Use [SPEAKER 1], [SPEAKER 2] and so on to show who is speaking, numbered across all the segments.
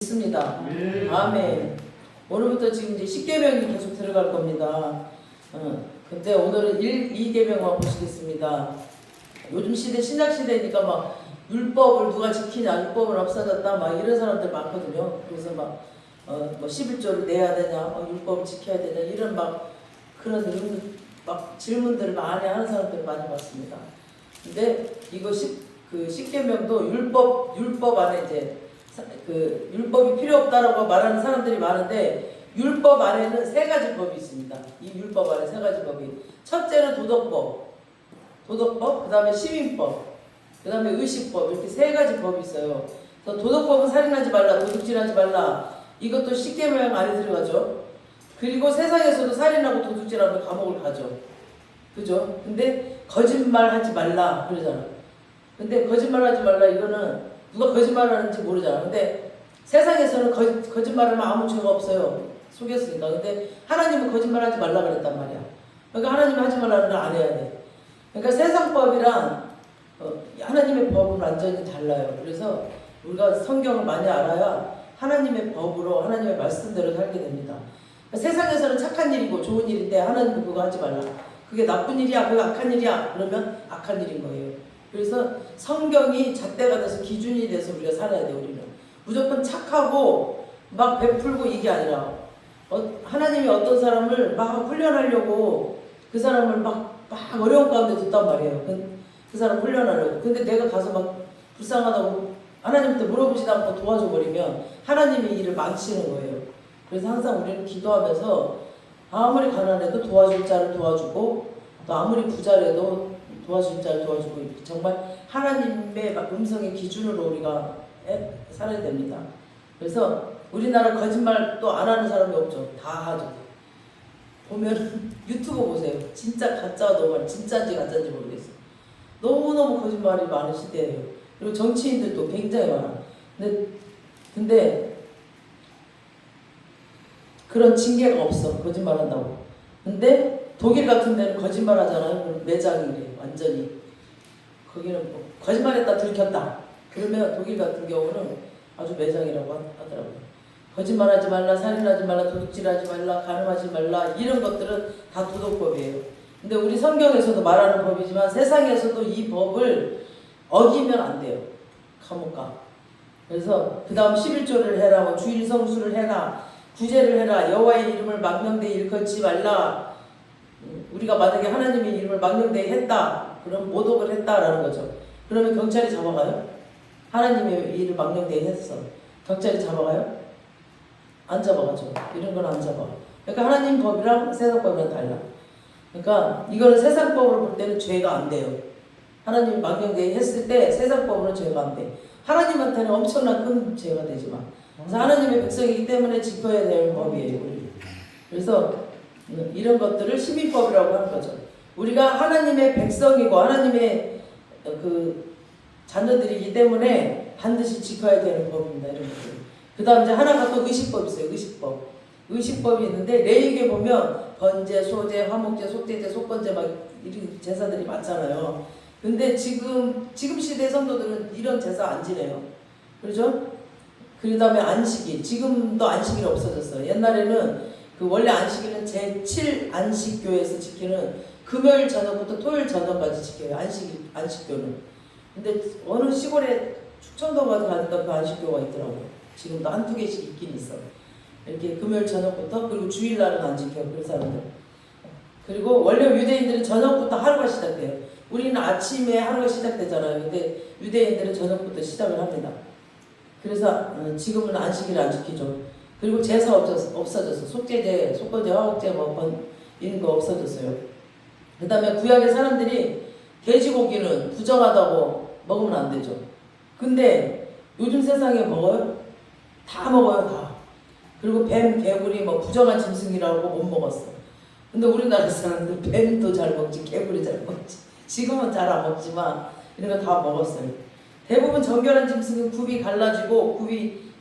[SPEAKER 1] 있습니다. 아멘. 오늘부터 지금 이제 10계명이 계속 들어갈 겁니다. 근데 오늘은 2계명만 보시겠습니다. 요즘 시대, 신약 시대니까 막 율법을 누가 지키냐, 율법은 없어졌다, 막 이런 사람들 많거든요. 그래서 막, 뭐 11조를 내야 되냐, 율법을 지켜야 되냐, 이런 막 그런 막 질문들을 많이 하는 사람들 많이 봤습니다. 근데 이거 10계명도 율법 안에 이제 그 율법이 필요 없다라고 말하는 사람들이 많은데 율법 안에는 세 가지 법이 있습니다. 이 율법 안에 세 가지 법이 첫째는 도덕법, 그 다음에 시민법, 그 다음에 의식법 이렇게 세 가지 법이 있어요. 그래서 도덕법은 살인하지 말라, 도둑질하지 말라 이것도 10계명 안에 들어가죠. 그리고 세상에서도 살인하고 도둑질하면 감옥을 가죠. 그죠? 근데 거짓말하지 말라 그러잖아. 근데 거짓말하지 말라 이거는 누가 거짓말하는지 모르잖아. 근데 세상에서는 거짓말하면 아무 죄가 없어요. 속였으니까. 근데 하나님은 거짓말하지 말라 그랬단 말이야. 그러니까 하나님이 하지 말라는 걸 안 해야 돼. 그러니까 세상법이랑 하나님의 법은 완전히 달라요. 그래서 우리가 성경을 많이 알아야 하나님의 법으로 하나님의 말씀대로 살게 됩니다. 그러니까 세상에서는 착한 일이고 좋은 일인데 하나님은 그거 하지 말라. 그게 나쁜 일이야, 그게 악한 일이야. 그러면 악한 일인 거예요. 그래서 성경이 잣대가 돼서 기준이 돼서 우리가 살아야 돼. 우리는 무조건 착하고 막 베풀고 이게 아니라 하나님이 어떤 사람을 막 훈련하려고 그 사람을 막 어려운 가운데 뒀단 말이에요. 그 사람 훈련하려고. 근데 내가 가서 막 불쌍하다고 하나님한테 물어보지도 않고 도와줘 버리면 하나님이 일을 망치는 거예요. 그래서 항상 우리는 기도하면서 아무리 가난해도 도와줄 자를 도와주고 또 아무리 부자라도 도와줄 자를 도와주고 정말 하나님의 음성의 기준으로 우리가 살아야 됩니다. 그래서 우리나라 거짓말 또 안 하는 사람이 없죠. 다 하죠. 보면 유튜브 보세요. 진짜 가짜가 너무 많아요. 진짜인지 가짜인지 모르겠어요. 너무너무 거짓말이 많은 시대예요. 그리고 정치인들도 굉장히 많아. 근데 그런 징계가 없어. 거짓말한다고. 근데 독일 같은 데는 거짓말 하잖아요. 매장이래요. 완전히. 거기는 뭐 거짓말했다 들켰다. 그러면 독일 같은 경우는 아주 매장이라고 하더라고요. 거짓말하지 말라, 살인하지 말라, 도둑질하지 말라, 간음하지 말라 이런 것들은 다 도덕법이에요. 근데 우리 성경에서도 말하는 법이지만 세상에서도 이 법을 어기면 안 돼요. 감옥 가. 그래서 그 다음 11조를 해라, 뭐 주일 성수를 해라, 구제를 해라, 여호와의 이름을 망령되이 일컫지 말라. 우리가 만약에 하나님의 이름을 망령되이 했다. 그럼 모독을 했다라는 거죠. 그러면 경찰이 잡아가요? 하나님의 이름을 망령되이 했어. 경찰이 잡아가요? 안 잡아가죠. 이런 건 안 잡아. 그러니까 하나님 법이랑 세상 법이랑 달라. 그러니까 이거는 세상 법으로 볼 때는 죄가 안 돼요. 하나님이 망령되이 했을 때 세상 법으로는 죄가 안 돼. 하나님한테는 엄청난 큰 죄가 되지만. 그래서 하나님의 백성이기 때문에 지켜야 될 법이에요. 그래서 이런 것들을 시민법이라고 하는 거죠. 우리가 하나님의 백성이고 하나님의 그 자녀들이기 때문에 반드시 지켜야 되는 법입니다. 이런 것들. 그 다음 이제 하나가 또 의식법이 있어요. 의식법이 있는데 레위기에 보면 번제, 소제, 화목제, 속제제, 속건제 막 이런 제사들이 많잖아요. 근데 지금 시대 성도들은 이런 제사 안 지내요. 그렇죠? 그 다음에 안식일. 지금도 안식일 없어졌어요. 옛날에는 그 원래 안식일은 제7 안식교에서 지키는 금요일 저녁부터 토요일 저녁까지 지켜요. 안식교는. 근데 어느 시골에 충청도 가니까 그 안식교가 있더라고요. 지금도 한두 개씩 있긴 있어. 이렇게 금요일 저녁부터 그리고 주일날은 안 지켜요. 그 사람들. 그리고 원래 유대인들은 저녁부터 하루가 시작돼요. 우리는 아침에 하루가 시작되잖아요. 근데 유대인들은 저녁부터 시작을 합니다. 그래서 지금은 안식일 안 지키죠. 그리고 제사 없어졌어. 속제제, 속건제, 화목제 이런 거 없어졌어요. 그 다음에 구약의 사람들이 돼지고기는 부정하다고 먹으면 안 되죠. 근데 요즘 세상에 먹어요? 다 먹어요, 다. 그리고 뱀, 개구리 부정한 짐승이라고 못 먹었어. 근데 우리나라 사람들 뱀도 잘 먹지, 개구리 잘 먹지. 지금은 잘 안 먹지만 이런 거 다 먹었어요. 대부분 정결한 짐승은 굽이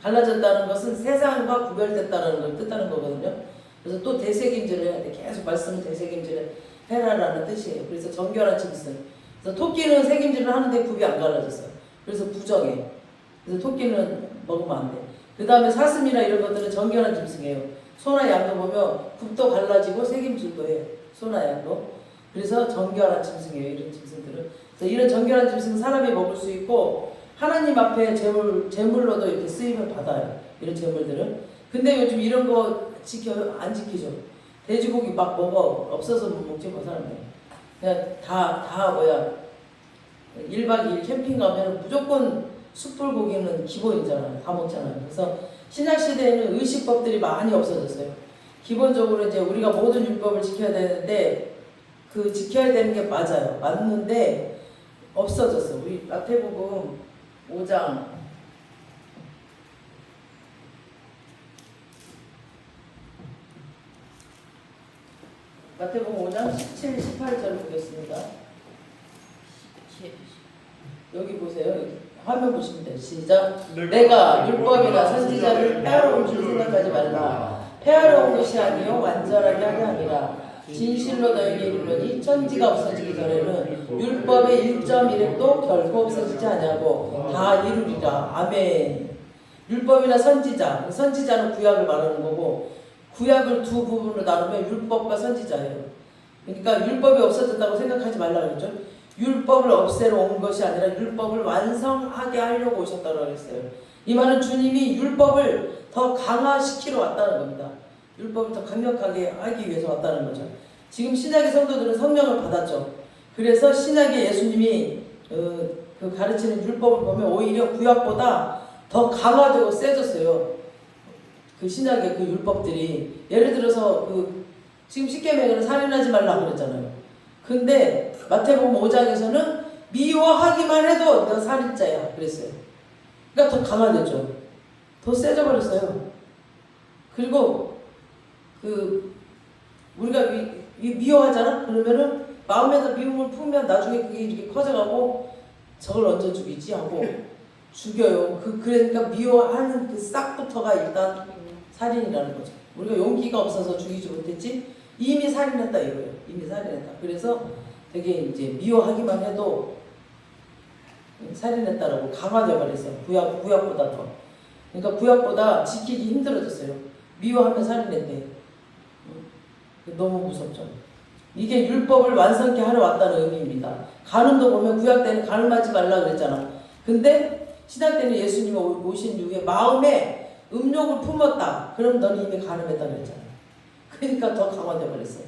[SPEAKER 1] 갈라졌다는 것은 세상과 구별됐다는 걸 뜻하는 거거든요. 그래서 또 되새김질을 해야 돼. 계속 말씀을 되새김질을 해라라는 뜻이에요. 그래서 정결한 짐승. 그래서 토끼는 새김질을 하는데 굽이 안 갈라졌어요. 그래서 부정해. 그래서 토끼는 먹으면 안 돼. 그 다음에 사슴이나 이런 것들은 정결한 짐승이에요. 소나 양도 보면 굽도 갈라지고 새김질도 해요. 소나 양도. 그래서 정결한 짐승이에요. 이런 짐승들은. 그래서 이런 정결한 짐승은 사람이 먹을 수 있고 하나님 앞에 제물로도 이렇게 쓰임을 받아요. 이런 제물들은. 근데 요즘 이런 거 안 지키죠. 돼지고기 막 먹어. 없어서 못 먹지 뭐 사람들. 그냥 다 1박 2일 캠핑 가면 무조건 숯불고기는 기본이잖아요. 다 먹잖아요. 그래서 신약시대에는 의식법들이 많이 없어졌어요. 기본적으로 이제 우리가 모든 율법을 지켜야 되는데 그 지켜야 되는 게 맞아요. 맞는데 없어졌어. 우리 마태복음 5장 마태복음 5장 17, 18절 보겠습니다. 여기 보세요. 여기 화면 보시면 돼요. 시작. 내가 율법이나 선지자를 폐하러 온 줄 생각하지 말라. 폐하러 온 것이 아니요 완전하게 하려 함이라. 진실로 너에게 이르노니 천지가 없어지기 전에는 율법의 1.1획도 결코 없어지지 아니하고 다 이루리라. 아멘. 율법이나 선지자. 선지자는 구약을 말하는 거고 구약을 두 부분으로 나누면 율법과 선지자예요. 그러니까 율법이 없어졌다고 생각하지 말라 그랬죠. 율법을 없애러 온 것이 아니라 율법을 완성하게 하려고 오셨다고 그랬어요. 이 말은 주님이 율법을 더 강화시키러 왔다는 겁니다. 율법을 더 강력하게 하기 위해서 왔다는 거죠. 지금 신약의 성도들은 성령을 받았죠. 그래서 신약의 예수님이 그 가르치는 율법을 보면 오히려 구약보다 더 강화되고 세졌어요. 그 신약의 그 율법들이. 예를 들어서 지금 십계명에는 살인하지 말라고 그랬잖아요. 근데 마태복음 5장에서는 미워하기만 해도 너 살인자야 그랬어요. 그러니까 더 강화됐죠. 더 세져 버렸어요. 그리고 우리가 미워하잖아. 그러면은 마음에서 미움을 품으면 나중에 그게 이렇게 커져가고 저걸 얹어 죽이지 하고 죽여요. 그러니까 미워하는 그 싹부터가 일단 살인이라는 거죠. 우리가 용기가 없어서 죽이지 못했지 이미 살인했다 이거예요. 이미 살인했다. 그래서 되게 이제 미워하기만 해도 살인했다라고 강화되어 버렸어요. 구약보다 더. 그러니까 구약보다 지키기 힘들어졌어요. 미워하면 살인했대. 너무 무섭죠. 이게 율법을 완성케 하러 왔다는 의미입니다. 간음도 보면 구약 때는 간음하지 말라 그랬잖아. 근데 신약 때는 예수님이 오신 이후에 마음에 음욕을 품었다. 그럼 너는 이미 간음했다 그랬잖아. 그러니까 더 강화되어 버렸어요.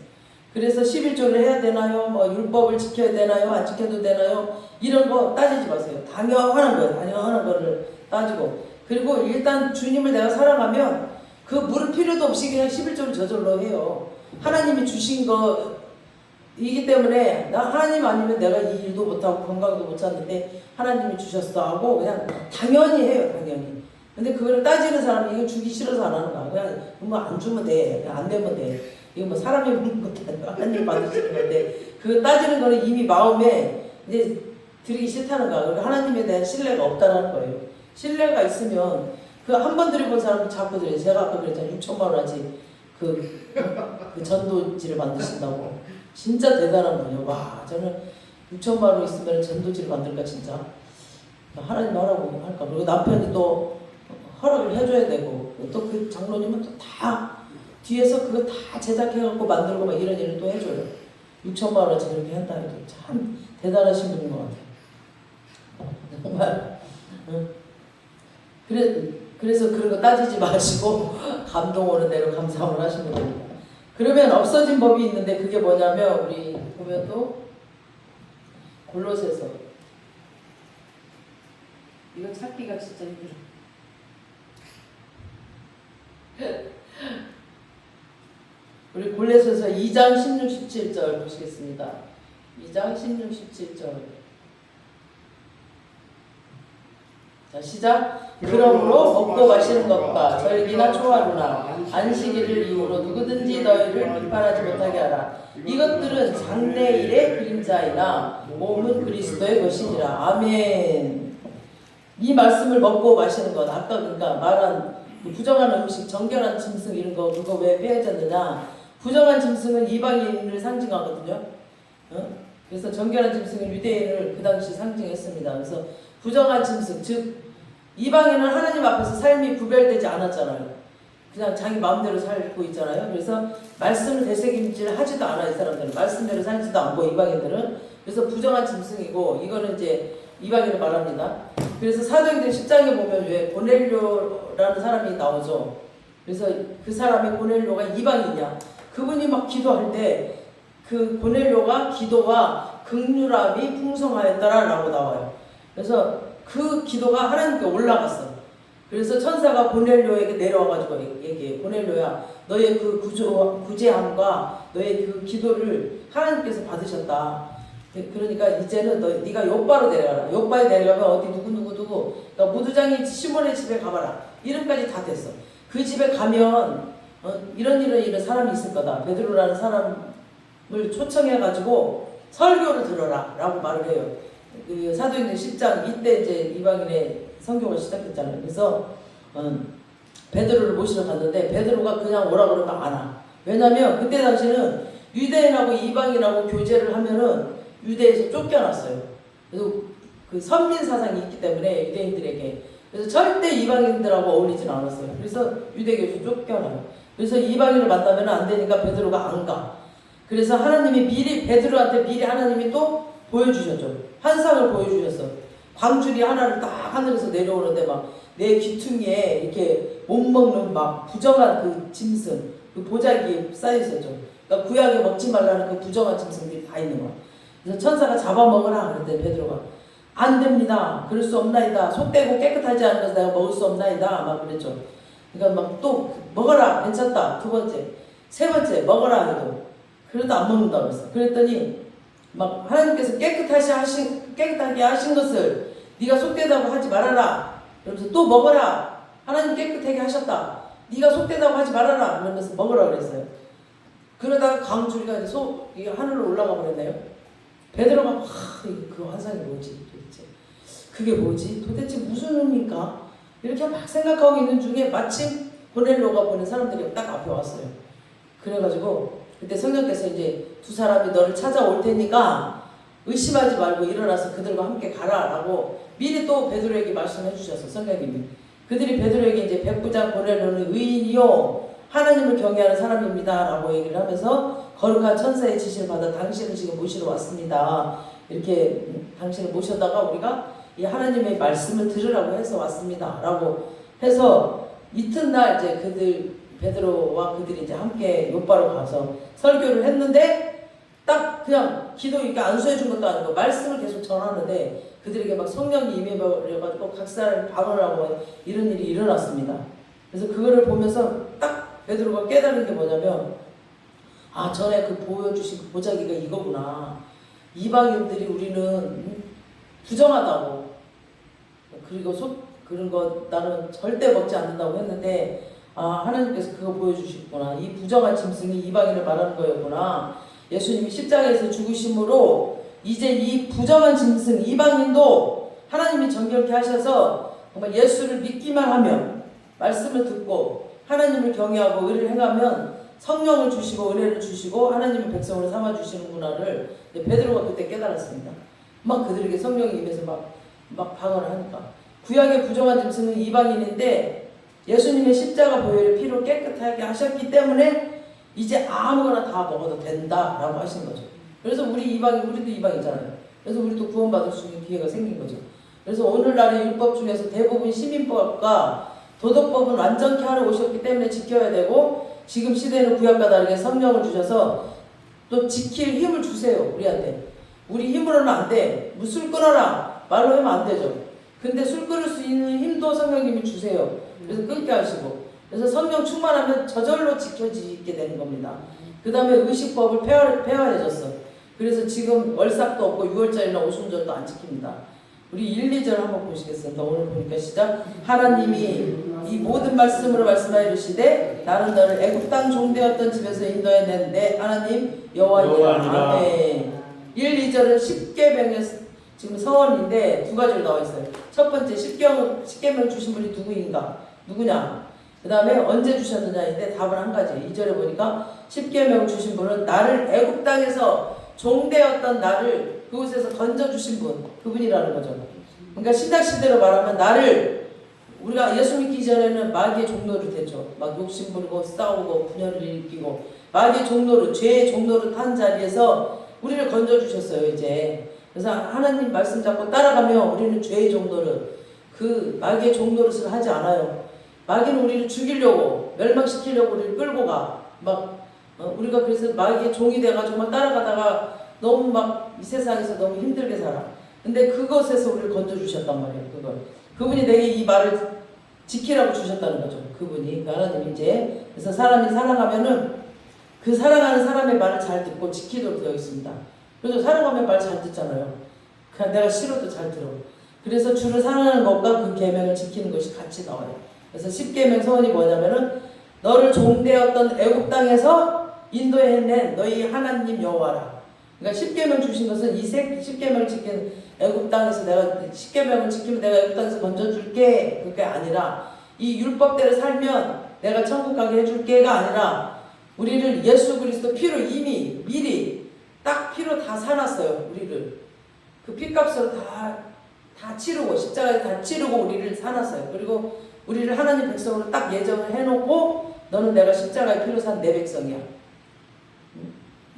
[SPEAKER 1] 그래서 11조를 해야 되나요? 뭐 율법을 지켜야 되나요? 안 지켜도 되나요? 이런 거 따지지 마세요. 당연한 거예요. 당연한 거를 따지고. 그리고 일단 주님을 내가 사랑하면 그 물을 필요도 없이 그냥 11조를 저절로 해요. 하나님이 주신 거이기 때문에 나 하나님 아니면 내가 이 일도 못하고 건강도 못 찾는데 하나님이 주셨어 하고 그냥 당연히 해요. 당연히. 근데 그거를 따지는 사람이 이거 주기 싫어서 안 하는 거야. 그냥 뭐 안 주면 돼. 그냥 안 되면 돼. 이거 뭐 사람이 먹는 것도 아니고 하나님 받으시는 건데 그거 따지는 거는 이미 마음에 이제 드리기 싫다는 거야. 그러니까 하나님에 대한 신뢰가 없다는 거예요. 신뢰가 있으면 그 한 번 드려본 사람도 자꾸 드려요. 제가 아까 그랬잖아요. 6천만 원어치 그 전도지를 만드신다고. 진짜 대단한 분이에요. 와, 저는 6천만 원 있으면 전도지를 만들까 진짜. 하나님 하라고 할까. 그리고 남편이 또 허락을 해줘야 되고 또 그 장로님은 또 다 뒤에서 그거 다 제작해갖고 만들고 막 이런 일을 또 해줘요. 6천만 원어치 그렇게 한다는 게 참 대단하신 분인 것 같아요. 정말. 그래서 그런 거 따지지 마시고 감동 오는 대로 감사함을 하시면 됩니다. 그러면 없어진 법이 있는데 그게 뭐냐면 우리 보면 또 골로새서 이거 찾기가 진짜 힘들어. 우리 골로새서 2장 16, 17절 보시겠습니다. 2장 16, 17절. 자, 시작. 그러므로 먹고 마시는 것과 절기나 초하루나 안식일을 이유로 누구든지 너희를 비판하지 못하게 하라. 이것들은 장래일의 그림자이나 몸은 그리스도의 것이니라. 아멘. 이 말씀을 먹고 마시는 것, 아까 그러니까 말한 부정한 음식, 정결한 짐승 이런 거 그거 왜 빼앗았느냐. 부정한 짐승은 이방인을 상징하거든요. 그래서 정결한 짐승은 유대인을 그 당시 상징했습니다. 그래서 부정한 짐승, 즉 이방인은 하나님 앞에서 삶이 구별되지 않았잖아요. 그냥 자기 마음대로 살고 있잖아요. 그래서 말씀을 되새김질 하지도 않아. 이 사람들은 말씀대로 살지도 않고, 이방인들은. 그래서 부정한 짐승이고, 이거는 이제 이방인을 말합니다. 그래서 사도행전 10장에 보면 왜 고넬료라는 사람이 나오죠. 그래서 그 사람의 고넬료가 이방인이야. 그분이 막 기도할 때 그 고넬료가 기도와 긍휼함이 풍성하였더라라고 나와요. 그래서 그 기도가 하나님께 올라갔어. 그래서 천사가 고넬료에게 내려와가지고 얘기해. 고넬료야, 너의 그 구제함과 너의 그 기도를 하나님께서 받으셨다. 그러니까 이제는 네가 요바로 내려가라. 요바에 내려가면 어디 누구 그러니까 무두장이 시몬의 집에 가봐라. 이름까지 다 됐어. 그 집에 가면 이런 사람이 있을 거다. 베드로라는 사람을 초청해가지고 설교를 들어라 라고 말을 해요. 그 사도행전 10장 이때 이제 이방인의 선교가 시작했잖아요. 그래서 베드로를 모시러 갔는데 베드로가 그냥 오라 그러면 안 와. 왜냐면 그때 당시는 유대인하고 이방인하고 교제를 하면은 유대에서 쫓겨났어요. 그래서 그 선민 사상이 있기 때문에 유대인들에게. 그래서 절대 이방인들하고 어울리진 않았어요. 그래서 유대교에서 쫓겨나요. 그래서 이방인을 만나면 안 되니까 베드로가 안 가. 그래서 하나님이 미리 베드로한테 미리 하나님이 또 보여주셨죠. 환상을 보여주셨어. 광줄이 하나를 딱 하늘에서 내려오는데 막 내 귀퉁이에 이렇게 못 먹는 막 부정한 그 짐승, 그 보자기에 쌓여 있었죠. 그러니까 구약에 먹지 말라는 그 부정한 짐승들이 다 있는 거야. 그래서 천사가 잡아먹으라 그랬더니 베드로가 안 됩니다. 그럴 수 없나이다. 속되고 깨끗하지 않은 것을 내가 먹을 수 없나이다. 막 그랬죠. 그러니까 막 또 먹어라. 괜찮다. 두 번째. 세 번째. 먹어라. 해도. 그래도 안 먹는다고 그랬어. 그랬더니 막 하나님께서 깨끗하게 하신 것을 네가 속되다고 하지 말아라. 그러면서 또 먹어라. 하나님 깨끗하게 하셨다. 네가 속되다고 하지 말아라. 그러면서 먹으라 그랬어요. 그러다가 강줄기가 이게 하늘로 올라가 버렸네요. 베드로가 그 환상이 뭐지 도대체? 그게 뭐지? 도대체 무슨 의미입니까? 이렇게 막 생각하고 있는 중에 마침 고넬료가 보낸 사람들이 딱 앞에 왔어요. 그래가지고 그때 성령께서 이제 두 사람이 너를 찾아올 테니까 의심하지 말고 일어나서 그들과 함께 가라라고 미리 또 베드로에게 말씀해 주셨어. 성령님이. 그들이 베드로에게 이제 백부장 고넬료는 의인이요 하나님을 경외하는 사람입니다 라고 얘기를 하면서 거룩한 천사의 지시를 받아 당신을 지금 모시러 왔습니다. 이렇게 당신을 모셔다가 우리가 이 하나님의 말씀을 들으라고 해서 왔습니다 라고 해서 이튿날 이제 베드로와 그들이 이제 함께 요바로 가서 설교를 했는데 딱 그냥 기도 이렇게 안수해 준 것도 아니고 말씀을 계속 전하는데 그들에게 막 성령이 임해버려가지고 각 사람이 방언을 하고 이런 일이 일어났습니다. 그래서 그거를 보면서 딱 베드로가 깨달은 게 뭐냐면 전에 그 보여주신 그 보자기가 이거구나. 이방인들이 우리는 부정하다고 그리고 그런 거 나는 절대 먹지 않는다고 했는데 하나님께서 그거 보여주셨구나. 이 부정한 짐승이 이방인을 말하는 거였구나. 예수님이 십자가에서 죽으심으로 이제 이 부정한 짐승 이방인도 하나님이 정결케 하셔서 정말 예수를 믿기만 하면 말씀을 듣고 하나님을 경외하고 의를 행하면 성령을 주시고 은혜를 주시고 하나님의 백성으로 삼아주시는구나를 베드로가 그때 깨달았습니다. 막 그들에게 성령이 임해서 막 방언을 하니까 구약의 부정한 짐승은 이방인인데 예수님의 십자가 보혈의 피로 깨끗하게 하셨기 때문에 이제 아무거나 다 먹어도 된다라고 하신 거죠. 그래서 우리도 이방이잖아요. 그래서 우리도 구원받을 수 있는 기회가 생긴 거죠. 그래서 오늘날의 율법 중에서 대부분 시민법과 도덕법은 완전케 하러 오셨기 때문에 지켜야 되고 지금 시대는 구약과 다르게 성령을 주셔서 또 지킬 힘을 주세요. 우리한테. 우리 힘으로는 안 돼. 술 끊어라. 말로 하면 안 되죠. 근데 술 끊을 수 있는 힘도 성령님이 주세요. 그래서 끊게 하시고 그래서 성령 충만하면 저절로 지켜지게 되는 겁니다. 그 다음에 의식법을 폐활해졌어. 그래서 지금 월삭도 없고 6월절이나 오순절도 안 지킵니다. 우리 1, 2절 한번 보시겠습니다. 오늘 보니까 시작. 하나님이 이 모든 말씀으로 말씀하여 이르시되 나는 너를 애굽 땅 종되었던 집에서 인도해낸 내 하나님 여호와니라. 아멘. 1, 2절은 십계명의 지금 서원인데 두 가지로 나와 있어요. 첫 번째 십계명 주신 분이 누구냐? 그 다음에 언제 주셨느냐인데 답은 한 가지. 2절에 보니까 십계명 주신 분은 나를 애굽 땅에서 종되었던 나를 그곳에서 건져주신 분, 그분이라는 거죠. 그러니까 신약시대로 말하면 나를 우리가 예수 믿기 전에는 마귀의 종노릇 했죠. 막 욕심 부리고 싸우고 분열을 일으키고 마귀의 종노릇, 죄의 종노릇 한 자리에서 우리를 건져주셨어요. 이제 그래서 하나님 말씀 잡고 따라가면 우리는 죄의 종노릇, 그 마귀의 종노릇을 하지 않아요. 마귀는 우리를 죽이려고 멸망시키려고 우리를 끌고 가. 막 우리가 그래서 마귀의 종이 돼가지고 막 따라가다가 너무 막 이 세상에서 너무 힘들게 살아. 근데 그것에서 우리를 건져주셨단 말이에요. 그분이 내게 이 말을 지키라고 주셨다는 거죠. 그분이 하나님 이제. 그래서 사람이 살아가면은 그 사랑하는 사람의 말을 잘 듣고 지키도록 되어 있습니다. 그래서 사랑하면 말 잘 듣잖아요. 그냥 내가 싫어도 잘 들어. 그래서 주를 사랑하는 것과 그 계명을 지키는 것이 같이 나와요. 그래서 10계명 서원이 뭐냐면은 너를 종되었던 애굽 땅에서 인도해낸 너희 하나님 여호와라. 그러니까 10계명 주신 것은 이 10계명을 지킨 애굽 땅에서 내가 10계명을 지키면 내가 애굽 땅에서 건져줄게, 그게 아니라 이 율법대로 살면 내가 천국 가게 해줄게가 아니라 우리를 예수 그리스도 피로 이미 미리 딱 피로 다 사놨어요. 우리를 그 피값으로 다 치르고 십자가에 다 치르고 우리를 사놨어요. 그리고 우리를 하나님 백성으로 딱 예정을 해놓고 너는 내가 십자가에 피로 산 내 백성이야.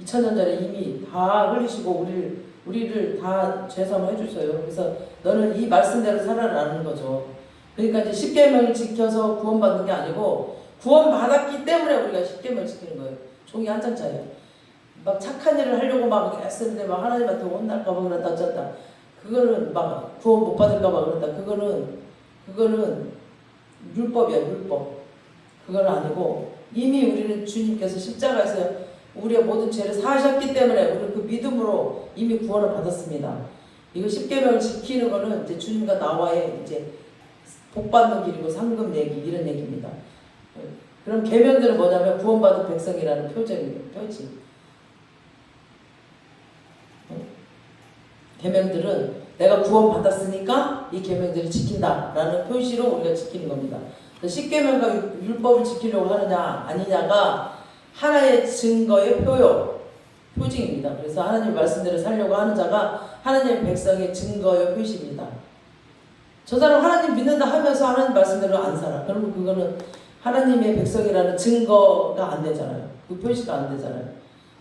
[SPEAKER 1] 2000년 전에 이미 다 흘리시고 우리를 다 죄사함 해주셔요. 그래서 너는 이 말씀대로 살아라는 거죠. 그러니까 이제 10계명을 지켜서 구원받는 게 아니고 구원받았기 때문에 우리가 10계명을 지키는 거예요. 종이 한 장짜리예요. 막 착한 일을 하려고 막 애쓰는데 막 하나님한테 혼날까봐 그런다 어쩐다. 그거는 막 구원 못 받을까봐 그런다. 그거는 율법이야, 율법. 그건 아니고 이미 우리는 주님께서 십자가에서 우리의 모든 죄를 사하셨기 때문에 우리는 그 믿음으로 이미 구원을 받았습니다. 이거 10계명을 지키는 거는 이제 주님과 나와의 이제 복 받는 길이고 상급 얘기 이런 얘기입니다. 그럼 계명들은 뭐냐면 구원받은 백성이라는 표지. 계명들은 내가 구원받았으니까 이 계명들을 지킨다라는 표시로 우리가 지키는 겁니다. 10계명과 율법을 지키려고 하느냐 아니냐가 하나의 증거의 표징입니다. 그래서 하나님 말씀대로 살려고 하는 자가 하나님의 백성의 증거의 표시입니다. 저 사람 하나님 믿는다 하면서 하나님 말씀대로 안 살아. 그러면 그거는 하나님의 백성이라는 증거가 안 되잖아요. 그 표시가 안 되잖아요.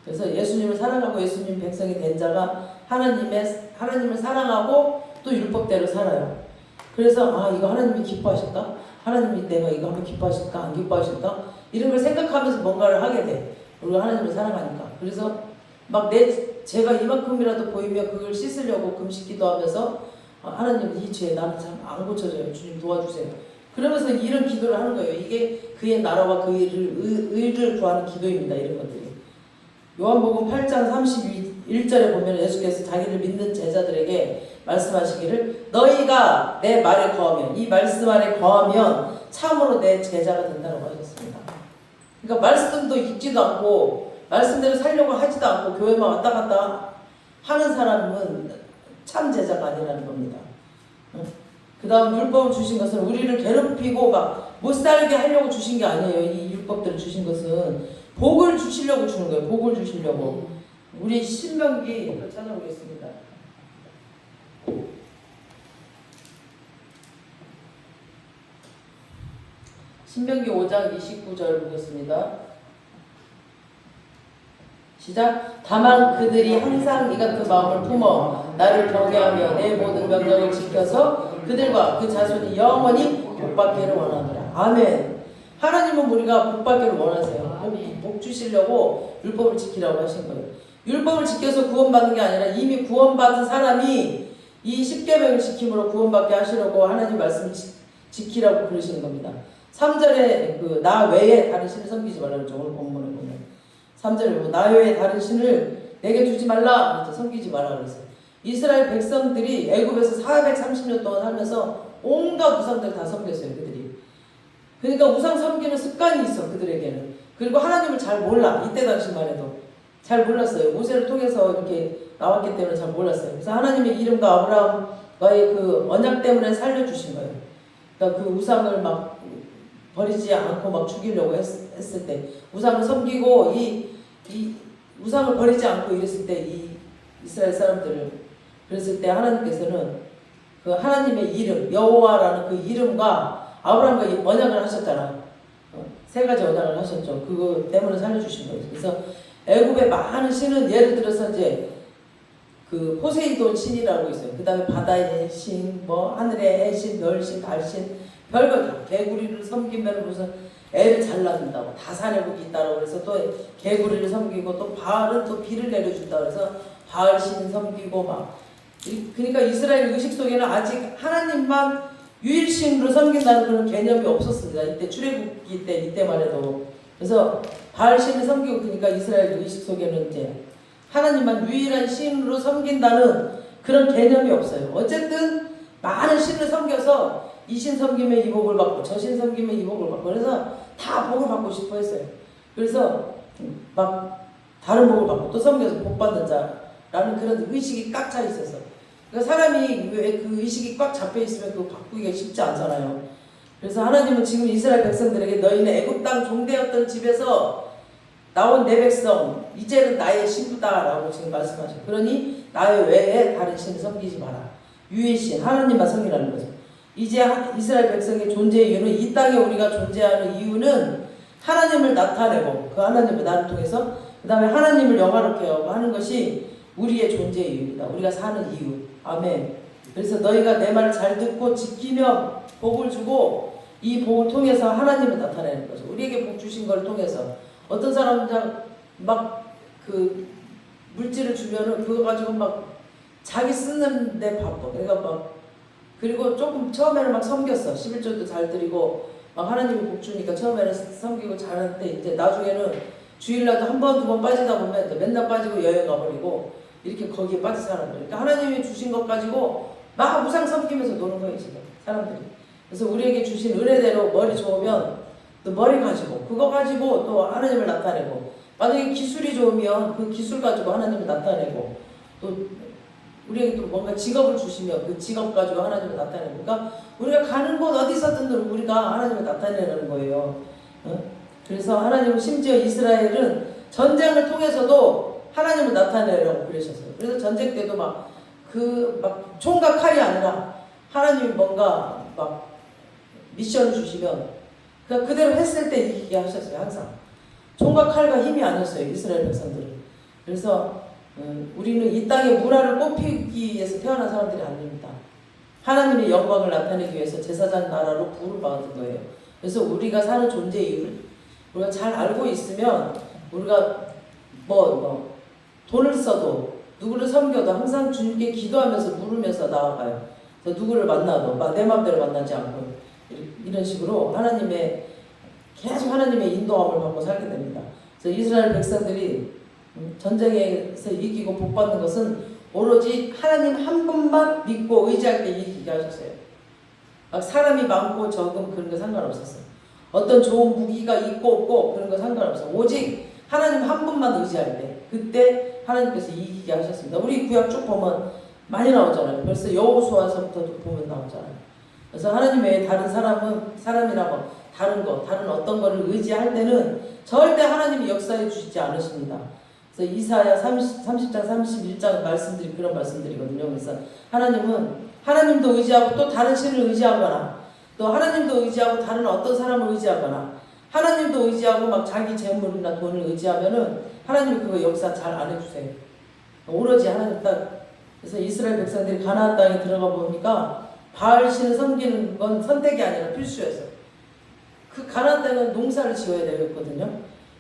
[SPEAKER 1] 그래서 예수님을 사랑하고 예수님 백성이 된 자가 하나님을 사랑하고 또 율법대로 살아요. 그래서 이거 하나님이 기뻐하실까? 하나님이 내가 이거 하면 기뻐하실까? 안 기뻐하실까? 이런 걸 생각하면서 뭔가를 하게 돼. 우리가 하나님을 사랑하니까. 그래서 막 제가 이만큼이라도 보이면 그걸 씻으려고 금식기도 하면서 하나님 이 죄 나는 참 안 고쳐져요. 주님 도와주세요. 그러면서 이런 기도를 하는 거예요. 이게 그의 나라와 그 의를 구하는 기도입니다. 이런 것들이. 요한복음 8장 31절에 보면 예수께서 자기를 믿는 제자들에게 말씀하시기를 너희가 내 말에 거하면 이 말씀 안에 거하면 참으로 내 제자가 된다고 하셨습니다. 그러니까 말씀도 읽지도 않고 말씀대로 살려고 하지도 않고 교회만 왔다 갔다 하는 사람은 참 제자가 아니라는 겁니다. 그 다음 율법을 주신 것은 우리를 괴롭히고 막 못 살게 하려고 주신 게 아니에요. 이 율법들을 주신 것은 복을 주시려고 주는 거예요. 복을 주시려고. 우리 신명기를 찾아보겠습니다. 신명기 5장 29절 보겠습니다. 시작. 다만 그들이 항상 이 같은 마음을 품어 나를 경외하며 내 모든 명령을 지켜서 그들과 그 자손이 영원히 복받기를 원하노라. 아멘. 하나님은 우리가 복받기를 원하세요. 복 주시려고 율법을 지키라고 하신 거예요. 율법을 지켜서 구원받는 게 아니라 이미 구원받은 사람이 이 10계명을 지킴으로 구원받게 하시려고 하나님 말씀을 지키라고 그러시는 겁니다. 3절에 나 외에 다른 신을 섬기지 말라고 그러죠. 오늘 본문에 보면 3절에 보면 나 외에 다른 신을 내게 주지 말라, 섬기지 말라 그랬어요. 이스라엘 백성들이 애굽에서 430년 동안 살면서 온갖 우상들 다 섬겼어요. 그들이. 그러니까 우상 섬기는 습관이 있어. 그들에게는. 그리고 하나님을 잘 몰라. 이때 당시만 해도 잘 몰랐어요. 모세를 통해서 이렇게 나왔기 때문에 잘 몰랐어요. 그래서 하나님의 이름과 아브라함과의 그 언약 때문에 살려주신 거예요. 그러니까 그 우상을 막 버리지 않고 막 죽이려고 했을 때, 우상을 섬기고 이 우상을 버리지 않고 이랬을 때, 이 이스라엘 사람들을 그랬을 때 하나님께서는 그 하나님의 이름 여호와라는 그 이름과 아브라함과 언약을 하셨잖아. 세 가지 언약을 하셨죠. 그거 때문에 살려주신 거예요. 그래서 애굽의 많은 신은 예를 들어서 이제 그 포세이돈 신이라고 있어요. 그 다음에 바다의 신, 뭐 하늘의 해신, 별신, 달신, 별거 다. 개구리를 섬기면 무슨 애를 잘 낳는다고 다 산에 복이 있다고 그래서 또 개구리를 섬기고 또 바알은 또 비를 내려준다 그래서 바알 신 섬기고 막. 그러니까 이스라엘 의식 속에는 아직 하나님만 유일신으로 섬긴다는 그런 개념이 없었습니다. 이때 출애굽기 때 이때만 해도. 그래서 바알 신을 섬기고 그러니까 이스라엘 의식 속에는 이제 하나님만 유일한 신으로 섬긴다는 그런 개념이 없어요. 어쨌든 많은 신을 섬겨서 이 신 섬기면 이 복을 받고 저 신 섬기면 이 복을 받고 그래서 다 복을 받고 싶어 했어요. 그래서 막 다른 복을 받고 또 섬겨서 복 받는 자라는 그런 의식이 꽉 차 있어서 그러니까 사람이 왜 그 의식이 꽉 잡혀 있으면 그거 바꾸기가 쉽지 않잖아요. 그래서 하나님은 지금 이스라엘 백성들에게 너희는 애굽 땅 종되었던 집에서 나온 내 백성 이제는 나의 신부다라고 지금 말씀하셔요. 그러니 나의 외에 다른 신을 섬기지 마라. 유일신 하나님만 섬기라는 거죠. 이제 이스라엘 백성의 존재의 이유는 이 땅에 우리가 존재하는 이유는 하나님을 나타내고 그 하나님을 나를 통해서 그 다음에 하나님을 영화롭게 하는 것이 우리의 존재의 이유입니다. 우리가 사는 이유. 아멘. 그래서 너희가 내 말을 잘 듣고 지키며 복을 주고 이 복을 통해서 하나님을 나타내는 거죠. 우리에게 복 주신 걸 통해서 어떤 사람은 막 그 물질을 주면은 그거 가지고 막 자기 쓰는데 바빠. 그러니까 막 그리고 조금 처음에는 막 섬겼어. 11조도 잘 드리고 막 하나님이 복 주니까 처음에는 섬기고 잘하는데 이제 나중에는 주일날도 한 번, 두 번 빠지다 보면 맨날 빠지고 여행 가버리고 이렇게 거기에 빠진 사람들. 그러니까 하나님이 주신 것 가지고 막 우상 섬기면서 노는 거예요 지금 사람들이. 그래서 우리에게 주신 은혜대로 머리 좋으면 또 머리 가지고 그거 가지고 또 하나님을 나타내고 만약에 기술이 좋으면 그 기술 가지고 하나님을 나타내고 또 우리에게 또 뭔가 직업을 주시면 그 직업 가지고 하나님을 나타내고 그러니까 우리가 가는 곳 어디서든 우리가 하나님을 나타내는 거예요. 그래서 하나님은 심지어 이스라엘은 전쟁을 통해서도 하나님을 나타내려고 그러셨어요. 그래서 전쟁 때도 막 총과 칼이 아니라 하나님이 뭔가 막 미션을 주시면 그냥 그대로 했을 때 이기게 하셨어요. 항상 총과 칼과 힘이 아니었어요. 이스라엘 백성들은. 그래서 우리는 이 땅의 문화를 뽑히기 위해서 태어난 사람들이 아닙니다. 하나님의 영광을 나타내기 위해서 제사장 나라로 부를 받은 거예요. 그래서 우리가 사는 존재 이유를 우리가 잘 알고 있으면 우리가 돈을 써도 누구를 섬겨도 항상 주님께 기도하면서 물으면서 나아가요. 그래서 누구를 만나도 내 마음대로 만나지 않고 이런 식으로 계속 하나님의 인도함을 받고 살게 됩니다. 그래서 이스라엘 백성들이 전쟁에서 이기고 복받는 것은 오로지 하나님 한 분만 믿고 의지할 때 이기게 하셨어요. 막 사람이 많고 적음 그런 거 상관없었어요. 어떤 좋은 무기가 있고 없고 그런 거 상관없어요. 오직 하나님 한 분만 의지할 때 그때 하나님께서 이기게 하셨습니다. 우리 구약 쭉 보면 많이 나오잖아요. 벌써 여호수아서부터도 보면 나오잖아요. 그래서 하나님 외에 다른 사람이나 다른 어떤 거를 의지할 때는 절대 하나님이 역사해 주시지 않으십니다. 그래서 이사야 30장 31장 말씀들이 그런 말씀들이거든요. 그래서 하나님도 의지하고 또 다른 신을 의지하거나 또 하나님도 의지하고 다른 어떤 사람을 의지하거나 하나님도 의지하고 막 자기 재물이나 돈을 의지하면은 하나님이 그거 역사 잘 안 해주세요. 오로지 하나님 딱. 그래서 이스라엘 백성들이 가나안 땅에 들어가 보니까 바알 신을 섬기는 건 선택이 아니라 필수였어요. 그 가나안 땅은 농사를 지어야 되거든요.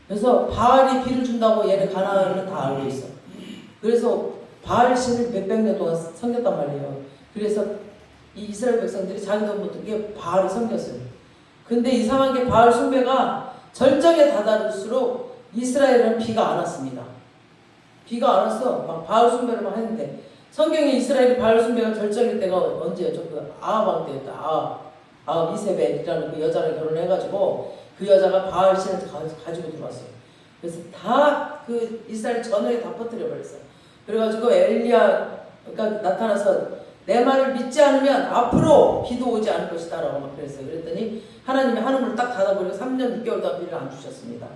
[SPEAKER 1] 그래서 바알이 비를 준다고 얘네 가나안은 다 알고 있어. 그래서 바알 신을 몇백 년 동안 섬겼단 말이에요. 그래서 이 이스라엘 백성들이 자기도 못하게 바알을 섬겼어요. 근데 이상한 게 바알 숭배가 절정에 다다를수록 이스라엘은 비가 안 왔습니다. 비가 안 왔어. 막 바알 숭배를 막 했는데 성경에 이스라엘이 바알 숭배가 절정일 때가 언제였죠? 그 아합 왕 때였다. 아합 이세벨이라는 그 여자를 결혼해가지고 그 여자가 바알 신을 가지고 들어왔어요. 그래서 다 그 이스라엘 전역에 다 퍼뜨려 버렸어요. 그래가지고 엘리야가 나타나서 내 말을 믿지 않으면 앞으로 비도 오지 않을 것이다 라고 막 그랬어요. 그랬더니 하나님이 하늘문을 딱 닫아버리고 3년 6개월 동안 비를 안 주셨습니다.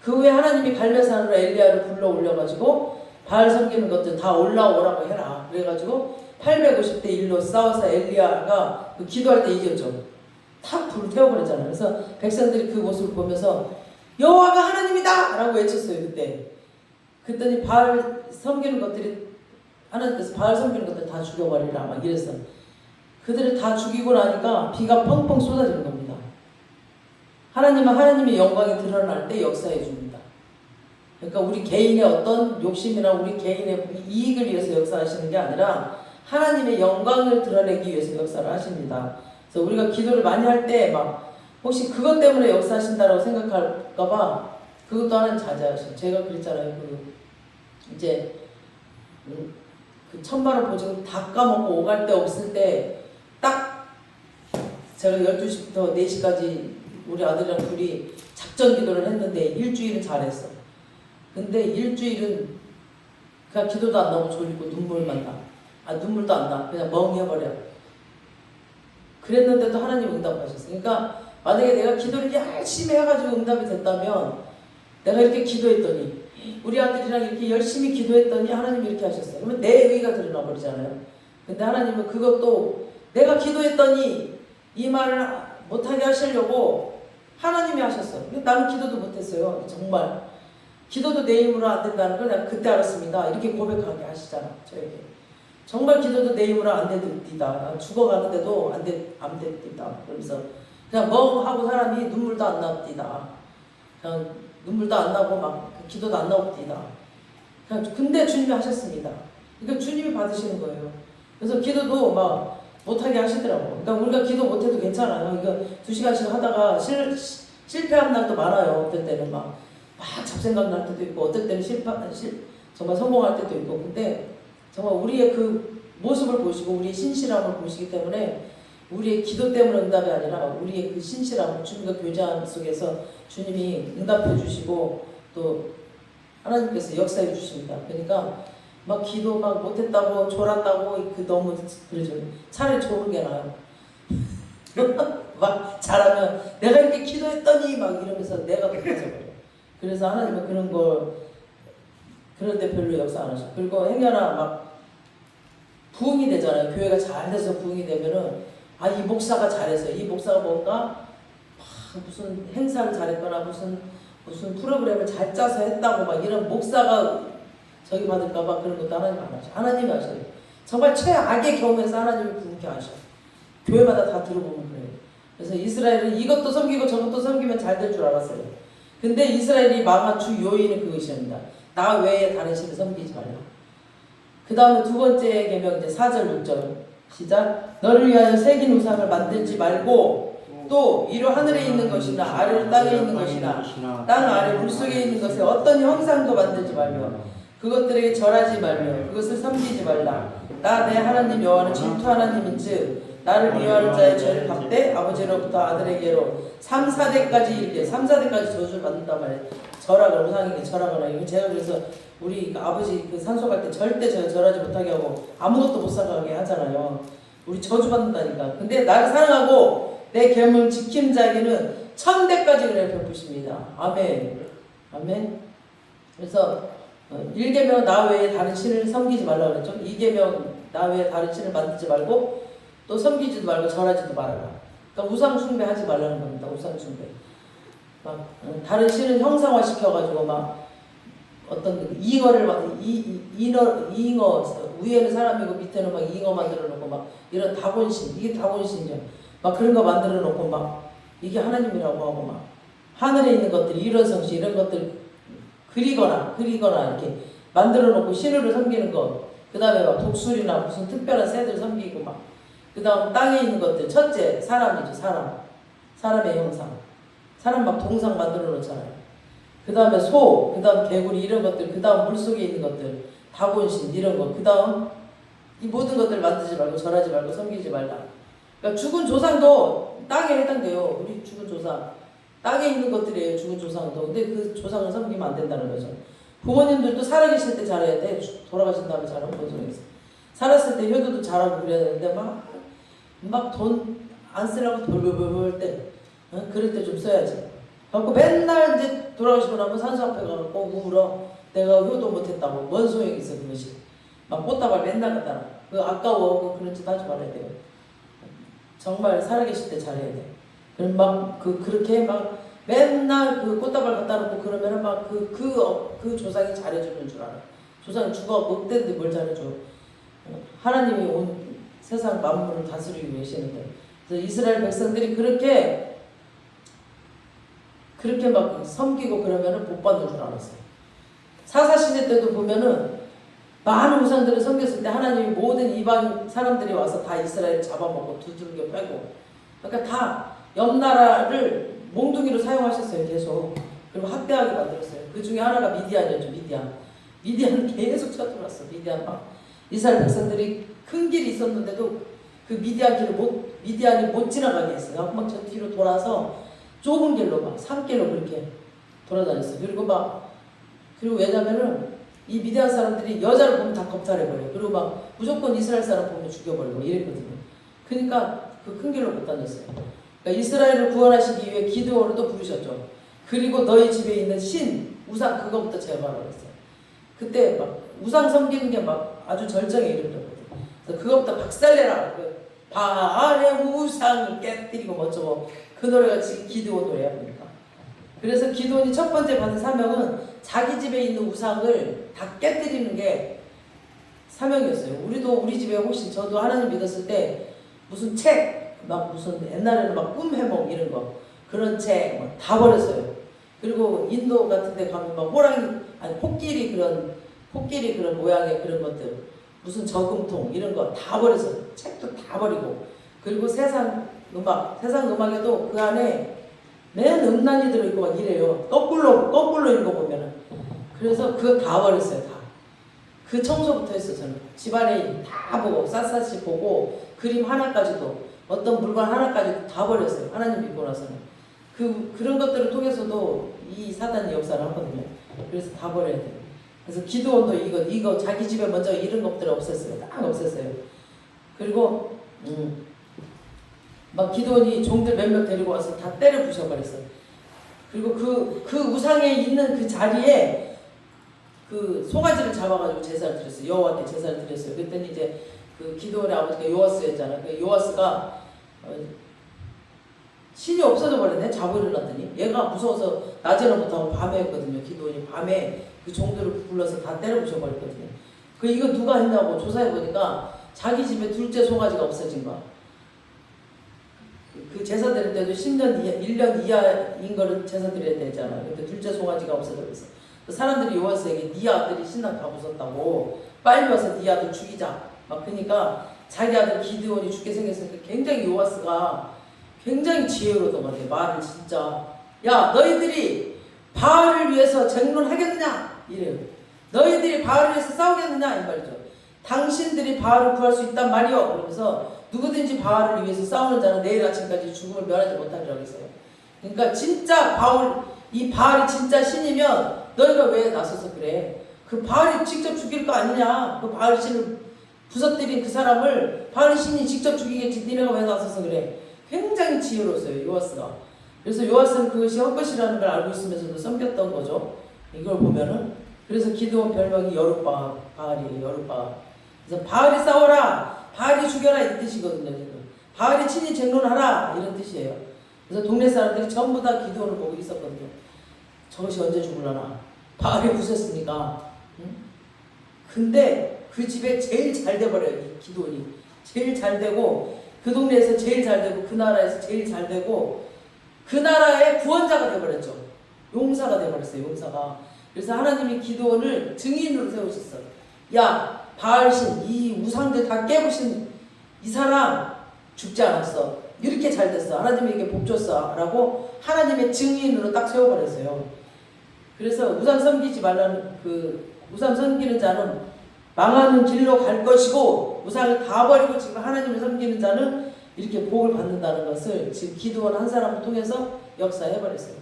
[SPEAKER 1] 그 후에 하나님이 갈매산으로 엘리야를 불러 올려가지고 바알 섬기는 것들 다 올라오라고 해라. 그래가지고 850대 1로 싸워서 엘리야가 그 기도할 때 이겼죠. 탁 불을 태워버렸잖아요. 그래서 백성들이 그 모습을 보면서 여호와가 하나님이다! 라고 외쳤어요. 그랬더니 바알 섬기는 것들이 하나님께서 바알 섬기는 것들 다 죽여버리라 막 이랬어. 그들을 다 죽이고 나니까 비가 펑펑 쏟아지는 겁니다. 하나님은 하나님의 영광이 드러날 때 역사해 줍니다. 그러니까 우리 개인의 어떤 욕심이나 우리 개인의 이익을 위해서 역사하시는 게 아니라 하나님의 영광을 드러내기 위해서 역사를 하십니다. 그래서 우리가 기도를 많이 할 때 막 혹시 그것 때문에 역사하신다라고 생각할까봐 그것도 하나님 자제하셔. 제가 그랬잖아요. 이제 그 천만원 보증 다 까먹고 오갈 데 없을 때 딱 제가 12시부터 4시까지 우리 아들이랑 둘이 작전 기도를 했는데 일주일은 잘했어. 근데 일주일은 그냥 기도도 안 나오고 졸리고 눈물만 나. 눈물도 안 나. 그냥 멍해버려. 그랬는데도 하나님 응답하셨어. 그러니까 만약에 내가 기도를 열심히 해가지고 응답이 됐다면 내가 이렇게 기도했더니 우리 아들이랑 이렇게 열심히 기도했더니 하나님이 이렇게 하셨어요. 그러면 내 의가 드러나 버리잖아요. 근데 하나님은 그것도 내가 기도했더니 이 말을 못하게 하시려고 하나님이 하셨어. 나는 기도도 못했어요. 정말 기도도 내 힘으로 안 된다는 걸 내가 그때 알았습니다. 이렇게 고백하게 하시잖아. 저에게 정말 기도도 내 힘으로 안 됩니다. 죽어가는데도 안 됩니다. 그러면서 그냥 멍하고 사람이 눈물도 안 납니다. 그냥 눈물도 안 나고 막 기도도 안 나옵니다. 근데 주님이 하셨습니다. 그러니까 주님이 받으시는 거예요. 그래서 기도도 막 못하게 하시더라고. 그러니까 우리가 기도 못해도 괜찮아요. 이거 2시간씩 하다가 실패한 날도 많아요. 어떨 때는 막 잡생각 날 때도 있고, 어떨 때는 정말 성공할 때도 있고. 근데 정말 우리의 그 모습을 보시고 우리의 신실함을 보시기 때문에 우리의 기도 때문에 응답이 아니라 우리의 그 신실함, 주님과 교제함 속에서 주님이 응답해 주시고 또 하나님께서 역사해 주십니다. 그러니까 막 기도 막 못했다고 졸았다고 너무 그러죠. 차라리 졸은 게 나아요. 막 잘하면 내가 이렇게 기도했더니 막 이러면서 내가 높아져버려. 그래서 하나님은 그럴 때 별로 역사 안 하셔. 그리고 행여나 막 부흥이 되잖아요. 교회가 잘 돼서 부흥이 되면은 이 목사가 잘해서 이 목사가 뭔가 무슨 행사를 잘했거나 무슨 프로그램을 잘 짜서 했다고 막 이런 목사가 저기 받을까봐 그런 것도 하나님 안 하셔. 하나님이 하셔요. 정말 최악의 경우에서 하나님이 부흥케 하셔. 교회마다 다 들어보면 그래요. 그래서 이스라엘은 이것도 섬기고 저것도 섬기면 잘 될 줄 알았어요. 근데 이스라엘이 망한 주 요인은 그것입니다. 나 외에 다른 신을 섬기지 말라. 그 다음에 두 번째 계명 이제 4절 6절 시작. 너를 위하여 새긴 우상을 만들지 말고 또 이로 하늘에 있는 것이나 아래 땅에 있는 것이나 땅 아래 물속에 있는 것에 어떤 형상도 만들지 말며 그것들에게 절하지 말며 그것을 섬기지 말라. 나 내 하나님 여호와는 질투 하나님인즉 나를 미워하는 자의 죄를 갚되 아버지로부터 아들에게로 3, 4대까지 이르게 3, 4대까지 저주를 받는단 말이에요. 절하거나 우상에게 절하거나. 이거 제가 그래서 우리 아버지 산소 갈 때 절대 절하지 못하게 하고 아무것도 못 사가게 하잖아요. 우리 저주 받는다니까. 근데 나를 사랑하고 내 계명을 지키는 자에게는 1000대까지 은혜를 베푸십니다. 아멘. 아멘. 그래서 1계명 나 외에 다른 신을 섬기지 말라고 그랬죠. 2계명 나 외에 다른 신을 만들지 말고 또 섬기지도 말고 절하지도 말아라. 그러니까 우상 숭배하지 말라는 겁니다. 우상 숭배. 막 다른 신은 형상화 시켜가지고 막 어떤 잉어를 막 잉어 위에는 사람이고 밑에는 막 잉어 만들어 놓고 막 이런 다곤신, 이게 다곤신이죠. 막 그런 거 만들어 놓고 막 이게 하나님이라고 하고 막 하늘에 있는 것들 이런 성씨 이런 것들 그리거나 이렇게 만들어 놓고 신으로 섬기는 거. 그 다음에 막 독수리나 무슨 특별한 새들 섬기고 막. 그 다음 땅에 있는 것들. 첫째 사람이죠. 사람의 형상. 사람 막 동상 만들어 놓잖아요. 그 다음에 소, 그 다음 개구리 이런 것들, 그 다음 물속에 있는 것들, 다곤신 이런 거, 그 다음 이 모든 것들 만들지 말고 절하지 말고 섬기지 말라. 그러니까 죽은 조상도 땅에 해당돼요. 우리 죽은 조상. 땅에 있는 것들이에요. 죽은 조상도. 근데 그 조상을 섬기면 안 된다는 거죠. 부모님들도 살아계실 때 잘해야 돼. 돌아가신 다음에 잘하면 본성에서. 살았을 때 효도도 잘하고 그래야 되는데 막 돈 안 쓰려고 돌돌돌 때 그럴 때 좀 써야지. 그래갖고 맨날 이제 돌아가시고 나면 산소 앞에 가고 울어. 내가 효도 못했다고. 뭔 소용이 있어 그것이. 막 꽃다발 맨날 갖다 놔. 그거 아까워. 그런 짓 하지 말아야 돼요. 정말 살아계실 때 잘해야 돼. 그렇게 막 맨날 그 꽃다발 갖다 놓고 그러면은 막 그 조상이 잘해주는 줄 알아. 조상이 죽어 못되는데 뭘 잘해줘. 하나님이 온 세상 만물을 다스리고 계시는데. 그래서 이스라엘 백성들이 그렇게 막 섬기고 그러면은 복 받는 줄 알았어요. 사사시대 때도 보면은 많은 우상들을 섬겼을 때 하나님이 모든 이방 사람들이 와서 다 이스라엘을 잡아먹고 두들겨 패고, 그러니까 다 옆 나라를 몽둥이로 사용하셨어요. 계속. 그리고 학대하게 만들었어요. 그 중에 하나가 미디안이었죠. 미디안은 계속 쳐들어왔어. 미디안 막 이스라엘 백성들이 큰 길이 있었는데도 그 미디안이 못 지나가게 했어요. 막 저 뒤로 돌아서 좁은 길로 막 산길로 그렇게 돌아다녔어요. 그리고 왜냐면은 이 미디안 사람들이 여자를 보면 다 겁탈해버려요. 그리고 막 무조건 이스라엘 사람 보면 죽여버리고 이랬거든요. 그러니까 그 큰 길로 못 다녔어요. 그러니까 이스라엘을 구원하시기 위해 기드온을 또 부르셨죠. 그리고 너희 집에 있는 신, 우상 그거부터 제거하라고 했어요. 그때 막 우상 섬기는 게 막 아주 절정에 이르렀거든요. 그래서 그거부터 박살내라. 바알의 우상을 깨뜨리고 뭐저뭐 그 노래가 지금 기드온 노래야 보니까. 그래서 기드온이 첫 번째 받은 사명은 자기 집에 있는 우상을 다 깨뜨리는 게 사명이었어요. 우리 집에 혹시 저도 하나님 믿었을 때 무슨 책 막 무슨 옛날에는 막 꿈 해몽 이런 거 그런 책 다 버렸어요. 그리고 인도 같은 데 가면 막 코끼리 그런 모양의 그런 것들 무슨 저금통 이런 거 다 버렸어요. 책도 다 버리고. 그리고 세상 음악에도 그 안에 맨 음란이 들어있고 막 이래요. 거꾸로 읽어보면은. 그래서 그거 다 버렸어요. 다. 그 청소부터 했어요. 저는 집안에 다 보고 샅샅이 보고 그림 하나까지도 어떤 물건 하나까지도 다 버렸어요. 하나님 믿고 나서는. 그런 것들을 통해서도 이 사단이 역사를 하거든요. 그래서 다 버려야 돼요. 그래서 기드온도 이거 자기 집에 먼저 이런 것들을 없앴어요. 딱 없앴어요. 그리고 막 기드온이 종들 몇몇 데리고 와서 다 때려 부셔버렸어요. 그리고 그 우상에 있는 그 자리에 그 송아지를 잡아가지고 제사를 드렸어요. 여호와한테 제사를 드렸어요. 그랬더니 이제 그 기드온의 아버지가 요아스였잖아요. 그 요아스가 신이 없어져 버렸네. 자고 일어났더니 얘가 무서워서 낮에는 못하고 밤에 했거든요. 기드온이 밤에 그 종들을 불러서 다 때려 부셔버렸거든요. 이거 누가 했냐고 조사해보니까 자기 집에 둘째 송아지가 없어진 거야. 그 제사 드릴 때도 1년 이하인 거를 제사 드려야 되잖아요. 근데 둘째 송아지가 없어졌어. 사람들이 요아스에게 네 아들이 신랑 다 부쉈다고 빨리 와서 네 아들 죽이자. 막 그러니까 자기 아들 기드온이 죽게 생겼으니까 굉장히 요아스가 굉장히 지혜로웠던 것 같아요. 말을 진짜. 야 너희들이 바알을 위해서 쟁론하겠느냐? 이래요. 너희들이 바알을 위해서 싸우겠느냐? 이 말이죠. 당신들이 바알을 구할 수 있단 말이요. 그러면서 누구든지 바알을 위해서 싸우는 자는 내일 아침까지 죽음을 면하지 못하리라고 했어요. 그러니까 진짜 이 바알이 진짜 신이면 너희가 왜 나서서 그래? 그 바알이 직접 죽일 거 아니냐? 그 바알 신을 부서뜨린 그 사람을 바알 신이 직접 죽이겠지. 니네가 왜 나서서 그래? 굉장히 지혜로웠어요. 요아스가. 그래서 요아스는 그것이 헛것이라는 걸 알고 있으면서도 섬겼던 거죠. 이걸 보면은. 그래서 기드온 별명이 바알이에요. 여룻바알. 그래서 바알이 싸워라. 바알이 죽여라 이 뜻이거든요. 지금. 바알이 친히 쟁론하라 이런 뜻이에요. 그래서 동네 사람들이 전부 다 기드온을 보고 있었거든요. 저것이 언제 죽을라나. 바알이 부쉈으니까. 응? 근데 그 집에 제일 잘 돼버려요. 이 기드온이. 제일 잘 되고 그 동네에서 제일 잘 되고 그 나라에서 제일 잘 되고 그 나라의 구원자가 돼버렸죠. 용사가 돼버렸어요. 용사가. 그래서 하나님이 기드온을 증인으로 세우셨어요. 야 바알신 이 우상들 다 깨부신 이 사람 죽지 않았어. 이렇게 잘 됐어. 하나님에게 복 줬어. 라고 하나님의 증인으로 딱 세워버렸어요. 그래서 우상 섬기지 말라는 우상 섬기는 자는 망하는 길로 갈 것이고 우상을 다 버리고 지금 하나님을 섬기는 자는 이렇게 복을 받는다는 것을 지금 기드온 한 사람을 통해서 역사해버렸어요.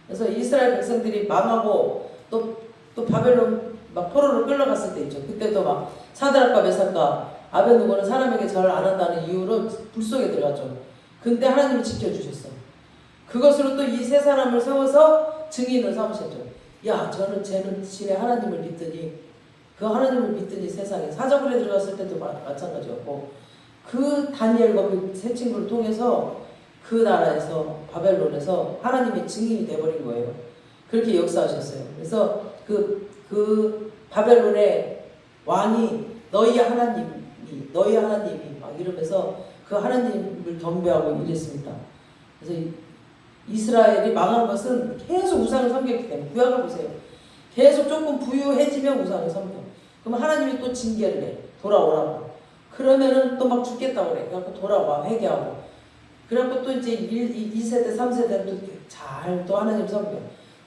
[SPEAKER 1] 그래서 이스라엘 백성들이 망하고 또 바벨론 막 포로로 끌려갔을 때 있죠. 그때도 막 사드락과 메삭과 아벳느고는 사람에게 절을 안 한다는 이유로 불 속에 들어갔죠. 근데 하나님이 지켜주셨어. 그것으로 또 이 세 사람을 세워서 증인을 삼으셨죠. 야 쟤는 신의 하나님을 믿더니 그 하나님을 믿더니 세상에 사자굴에 들어갔을 때도 마찬가지였고 그 다니엘과 그 세 친구를 통해서 그 나라에서 바벨론에서 하나님의 증인이 돼버린 거예요. 그렇게 역사하셨어요. 그래서 그 바벨론의 왕이 너희 하나님이 막 이러면서 그 하나님을 경배하고 이랬습니다. 그래서 이스라엘이 망한 것은 계속 우상을 섬겼기 때문에. 구약을 보세요. 계속 조금 부유해지면 우상을 섬겨. 그럼 하나님이 또 징계를 해. 돌아오라고. 그러면은 또 막 죽겠다고 그래. 그래갖고 돌아와. 회개하고. 그래갖고 또 이제 2세대, 3세대는 또 잘 또 하나님 섬겨.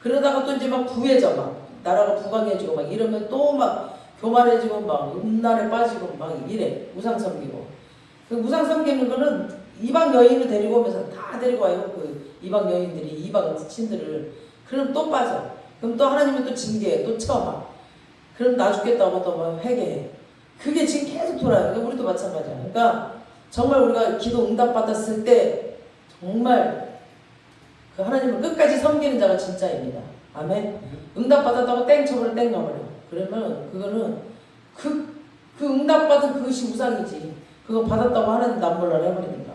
[SPEAKER 1] 그러다가 또 이제 막 부해져. 막 나라가 부강해지고 막 이러면 또 막 교만해지고 막 음란에 빠지고 막 이래. 우상 섬기고. 그 우상 섬기는 거는 이방 여인을 데리고 오면서 다 데리고 와요. 그 이방 여인들이 이방 신들을. 그럼 또 빠져. 그럼 또 하나님은 또 징계해. 또 쳐막. 그럼 나 죽겠다고 또 막 회개해. 그게 지금 계속 돌아요. 그러니까 우리도 마찬가지야. 그러니까 정말 우리가 기도 응답받았을 때 정말 그 하나님을 끝까지 섬기는 자가 진짜입니다. 아멘. 응답받았다고 땡 쳐버려 땡 가버려. 그러면 그거는 그 응답받은 그것이 우상이지. 그거 받았다고 하나님 남몰라를 해버리니까.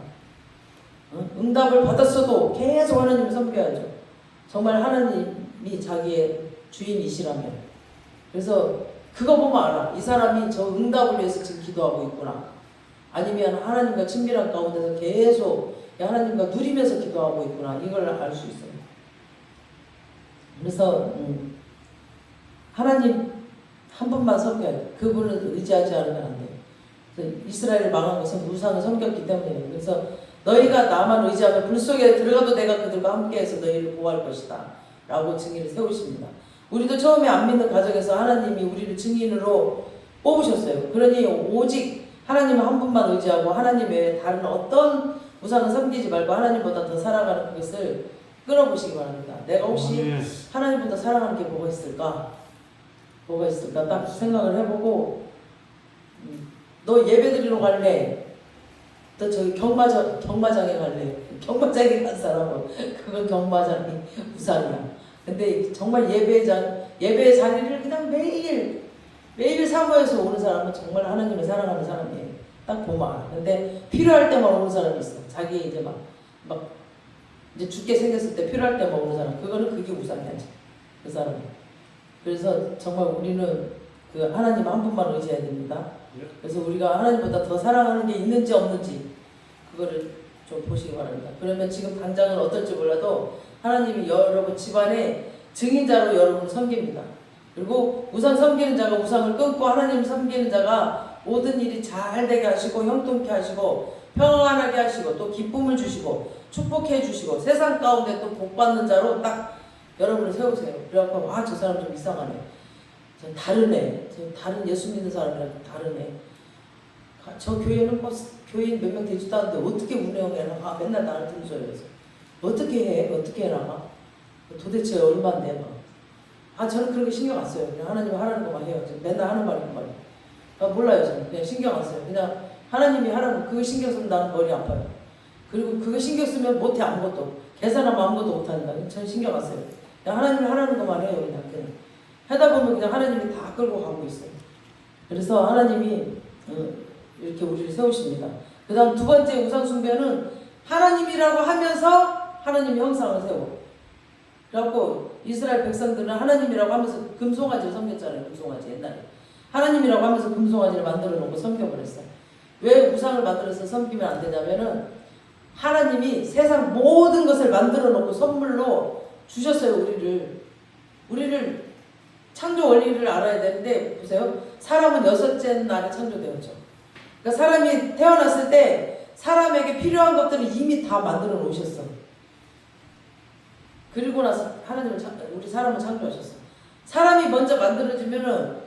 [SPEAKER 1] 응답을 받았어도 계속 하나님을 섬겨야죠. 정말 하나님이 자기의 주인이시라면. 그래서 그거 보면 알아. 이 사람이 저 응답을 위해서 지금 기도하고 있구나. 아니면 하나님과 친밀한 가운데서 계속 하나님과 누리면서 기도하고 있구나. 이걸 알 수 있어요. 그래서 하나님 한 분만 섬겨야 돼. 그분을 의지하지 않으면 안 돼요. 이스라엘을 망한 것은 우상을 섬겼기 때문이에요. 그래서 너희가 나만 의지하면 불 속에 들어가도 내가 그들과 함께해서 너희를 보호할 것이다. 라고 증인을 세우십니다. 우리도 처음에 안 믿는 가정에서 하나님이 우리를 증인으로 뽑으셨어요. 그러니 오직 하나님 한 분만 의지하고 하나님 외에 다른 어떤 우상을 섬기지 말고 하나님보다 더 사랑하는 그것을 끌어보시기 바랍니다. 내가 혹시 하나님보다 사랑하는 게 뭐가 있을까? 뭐가 있을까? 딱 생각을 해보고 너 예배 드리러 갈래? 너 저기 경마장에 갈래? 경마장에 간 사람은 그건 경마장이 우상이야. 근데 정말 예배 자리를 그냥 매일 사모해서 오는 사람은 정말 하나님을 사랑하는 사람이에요. 딱 보면 알아. 근데 필요할 때만 오는 사람이 있어. 자기 이제 막 이제 죽게 생겼을 때 필요할 때만 오는 사람. 그게 우상이야. 그 사람은. 그래서 정말 우리는 그 하나님 한 분만 의지해야 됩니다. 그래서 우리가 하나님보다 더 사랑하는 게 있는지 없는지 그거를 좀 보시기 바랍니다. 그러면 지금 당장은 어떨지 몰라도 하나님이 여러분 집안의 증인자로 여러분을 섬깁니다. 그리고 우상 섬기는 자가 우상을 끊고 하나님 섬기는 자가 모든 일이 잘 되게 하시고 형통케 하시고 평안하게 하시고 또 기쁨을 주시고 축복해 주시고 세상 가운데 또 복받는 자로 딱 여러분을 세우세요. 그래갖고 저 사람 좀 이상하네. 저 다르네. 저 다른 예수 믿는 사람이랑 다르네. 저 교회는 뭐 교인 몇 명 되지도 않는데 어떻게 운영해나? 맨날 나한테 소리해서 어떻게 해나가? 도대체 얼마인데 막. 저는 그런 거 신경 안 써요. 그냥 하나님이 하라는 것만 해요. 맨날 하는 말이 그 말이에요. 몰라요. 저는 그냥 신경 안 써요. 그냥 하나님이 하라는 거 그거 신경 쓰면 나는 머리 아파요. 그리고 그거 신경 쓰면 못해 아무것도. 계산하면 아무것도 못하니까 저는 신경 안 써요. 그냥 하나님이 하라는 것만 해요. 그냥 하다 보면 그냥 하나님이 다 끌고 가고 있어요. 그래서 하나님이 이렇게 우리를 세우십니다. 그 다음 두 번째 우상 숭배는 하나님이라고 하면서 하나님의 형상을 세워. 그래갖고 이스라엘 백성들은 하나님이라고 하면서 금송아지를 섬겼잖아요. 금송아지 옛날에. 하나님이라고 하면서 금송아지를 만들어 놓고 섬겨버렸어요. 왜 우상을 만들어서 섬기면 안 되냐면은 하나님이 세상 모든 것을 만들어 놓고 선물로 주셨어요. 우리를 창조 원리를 알아야 되는데 보세요. 사람은 6째 날에 창조되었죠. 그러니까 사람이 태어났을 때 사람에게 필요한 것들을 이미 다 만들어 놓으셨어. 그리고 나서 우리 사람을 창조하셨어. 사람이 먼저 만들어지면은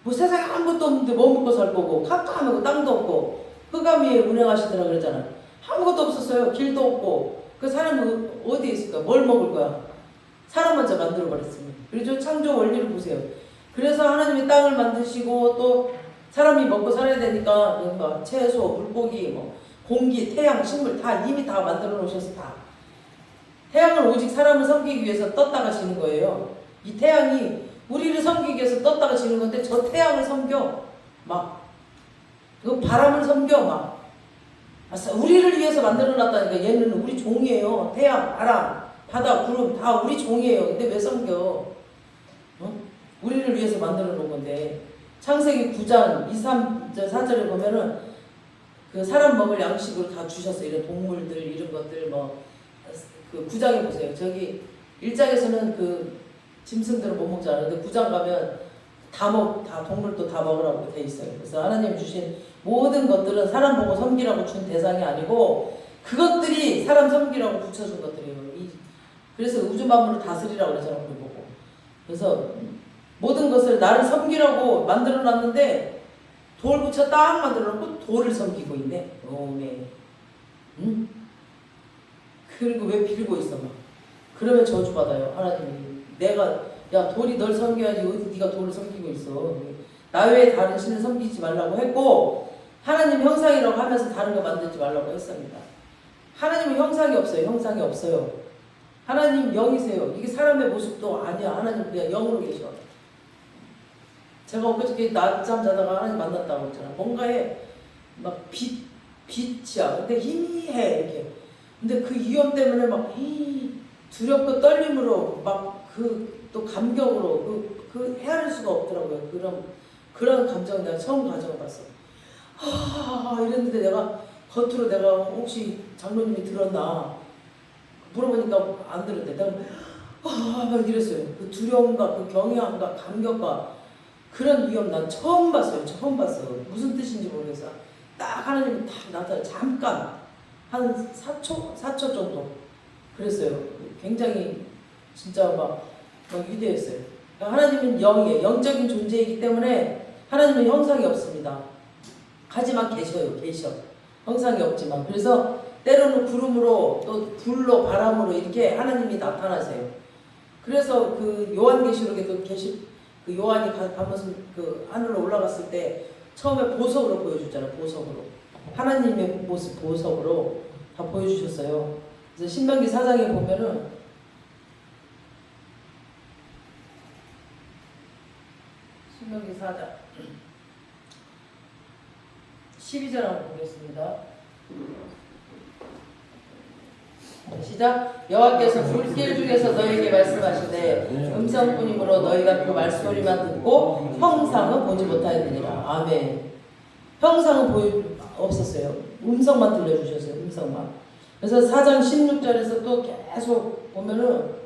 [SPEAKER 1] 뭐 세상에 아무것도 없는데 뭐 먹고 살 거고 캄캄하고 땅도 없고 흑암 위에 운행하시더라 그랬잖아요. 아무것도 없었어요. 길도 없고 그 사람이 어디에 있을까? 뭘 먹을 거야? 사람 먼저 만들어 버렸습니다. 그리고 창조 원리를 보세요. 그래서 하나님이 땅을 만드시고 또 사람이 먹고 살아야 되니까 뭔가 채소, 물고기, 공기, 태양, 식물 다 이미 다 만들어 놓으셔서 다. 태양을 오직 사람을 섬기기 위해서 떴다가 지는 거예요. 이 태양이 우리를 섬기기 위해서 떴다가 지는 건데 저 태양을 섬겨 막 그 바람을 섬겨 막 우리를 위해서 만들어놨다니까. 얘는 우리 종이에요. 태양, 바람, 바다, 구름 다 우리 종이에요. 근데 왜 섬겨? 어? 우리를 위해서 만들어 놓은 건데. 창세기 9장 2, 3, 4절에 보면은 그 사람 먹을 양식으로 다 주셨어요. 이런 동물들 이런 것들 그 9장에 보세요. 저기 1장에서는 그 짐승들은 못 먹잖아요. 근데 9장 가면 다 동물도 다 먹으라고 돼 있어요. 그래서 하나님 주신 모든 것들은 사람 보고 섬기라고 준 대상이 아니고 그것들이 사람 섬기라고 붙여준 것들이에요. 그래서 우주 만물을 다스리라고 그러잖아요. 우리 보고. 그래서 모든 것을 나를 섬기라고 만들어 놨는데 돌 붙여 딱 만들어 놓고 돌을 섬기고 있네. 오메. 응? 그리고 왜 빌고 있어 막. 그러면 저주받아요. 하나님이. 야 돌이 널 섬겨야지 어디 네가 돌을 섬기고 있어. 나 외에 다른 신을 섬기지 말라고 했고 하나님 형상이라고 하면서 다른 거 만들지 말라고 했습니다. 하나님은 형상이 없어요. 형상이 없어요. 하나님 영이세요. 이게 사람의 모습도 아니야. 하나님 그냥 영으로 계셔. 제가 엊그저께 낮잠 자다가 하나님 만났다고 했잖아. 뭔가에 막 빛이야. 근데 희미해 이렇게. 근데 그 위험 때문에 막 두렵고 떨림으로 막 또 감격으로 헤아릴 수가 없더라고요. 그런 감정을 내가 처음 가져봤어. 이랬는데 내가 겉으로 내가 혹시 장로님이 들었나 물어보니까 안 들었대. 내가 막 이랬어요. 그 두려움과 그 경외함과 감격과 그런 위험 난 처음 봤어요. 처음 봤어. 무슨 뜻인지 모르겠어. 딱 하나님이 딱 나타나 잠깐 한 4초 정도 그랬어요. 굉장히 진짜 막 위대했어요. 하나님은 영이에요. 영적인 존재이기 때문에 하나님은 형상이 없습니다. 하지만 계셔. 형상이 없지만. 그래서 때로는 구름으로 또 불로 바람으로 이렇게 하나님이 나타나세요. 그래서 그 요한계시록에도 그 요한이 가면서 그 하늘로 올라갔을 때 처음에 보석으로 보여줬잖아요. 보석으로. 하나님의 모습 보석으로 다 보여주셨어요. 그래서 신명기 4장에 보면은 신명기 4장 12절 한번 보겠습니다. 시작. 여호와께서 불길 중에서 너희에게 말씀하시되 음성뿐이므로 너희가 그 말소리만 듣고 형상은 보지 못하였느니라. 아멘. 형상은 없었어요. 음성만 들려주셨어요. 음성만. 그래서 4장 16절에서 또 계속 보면은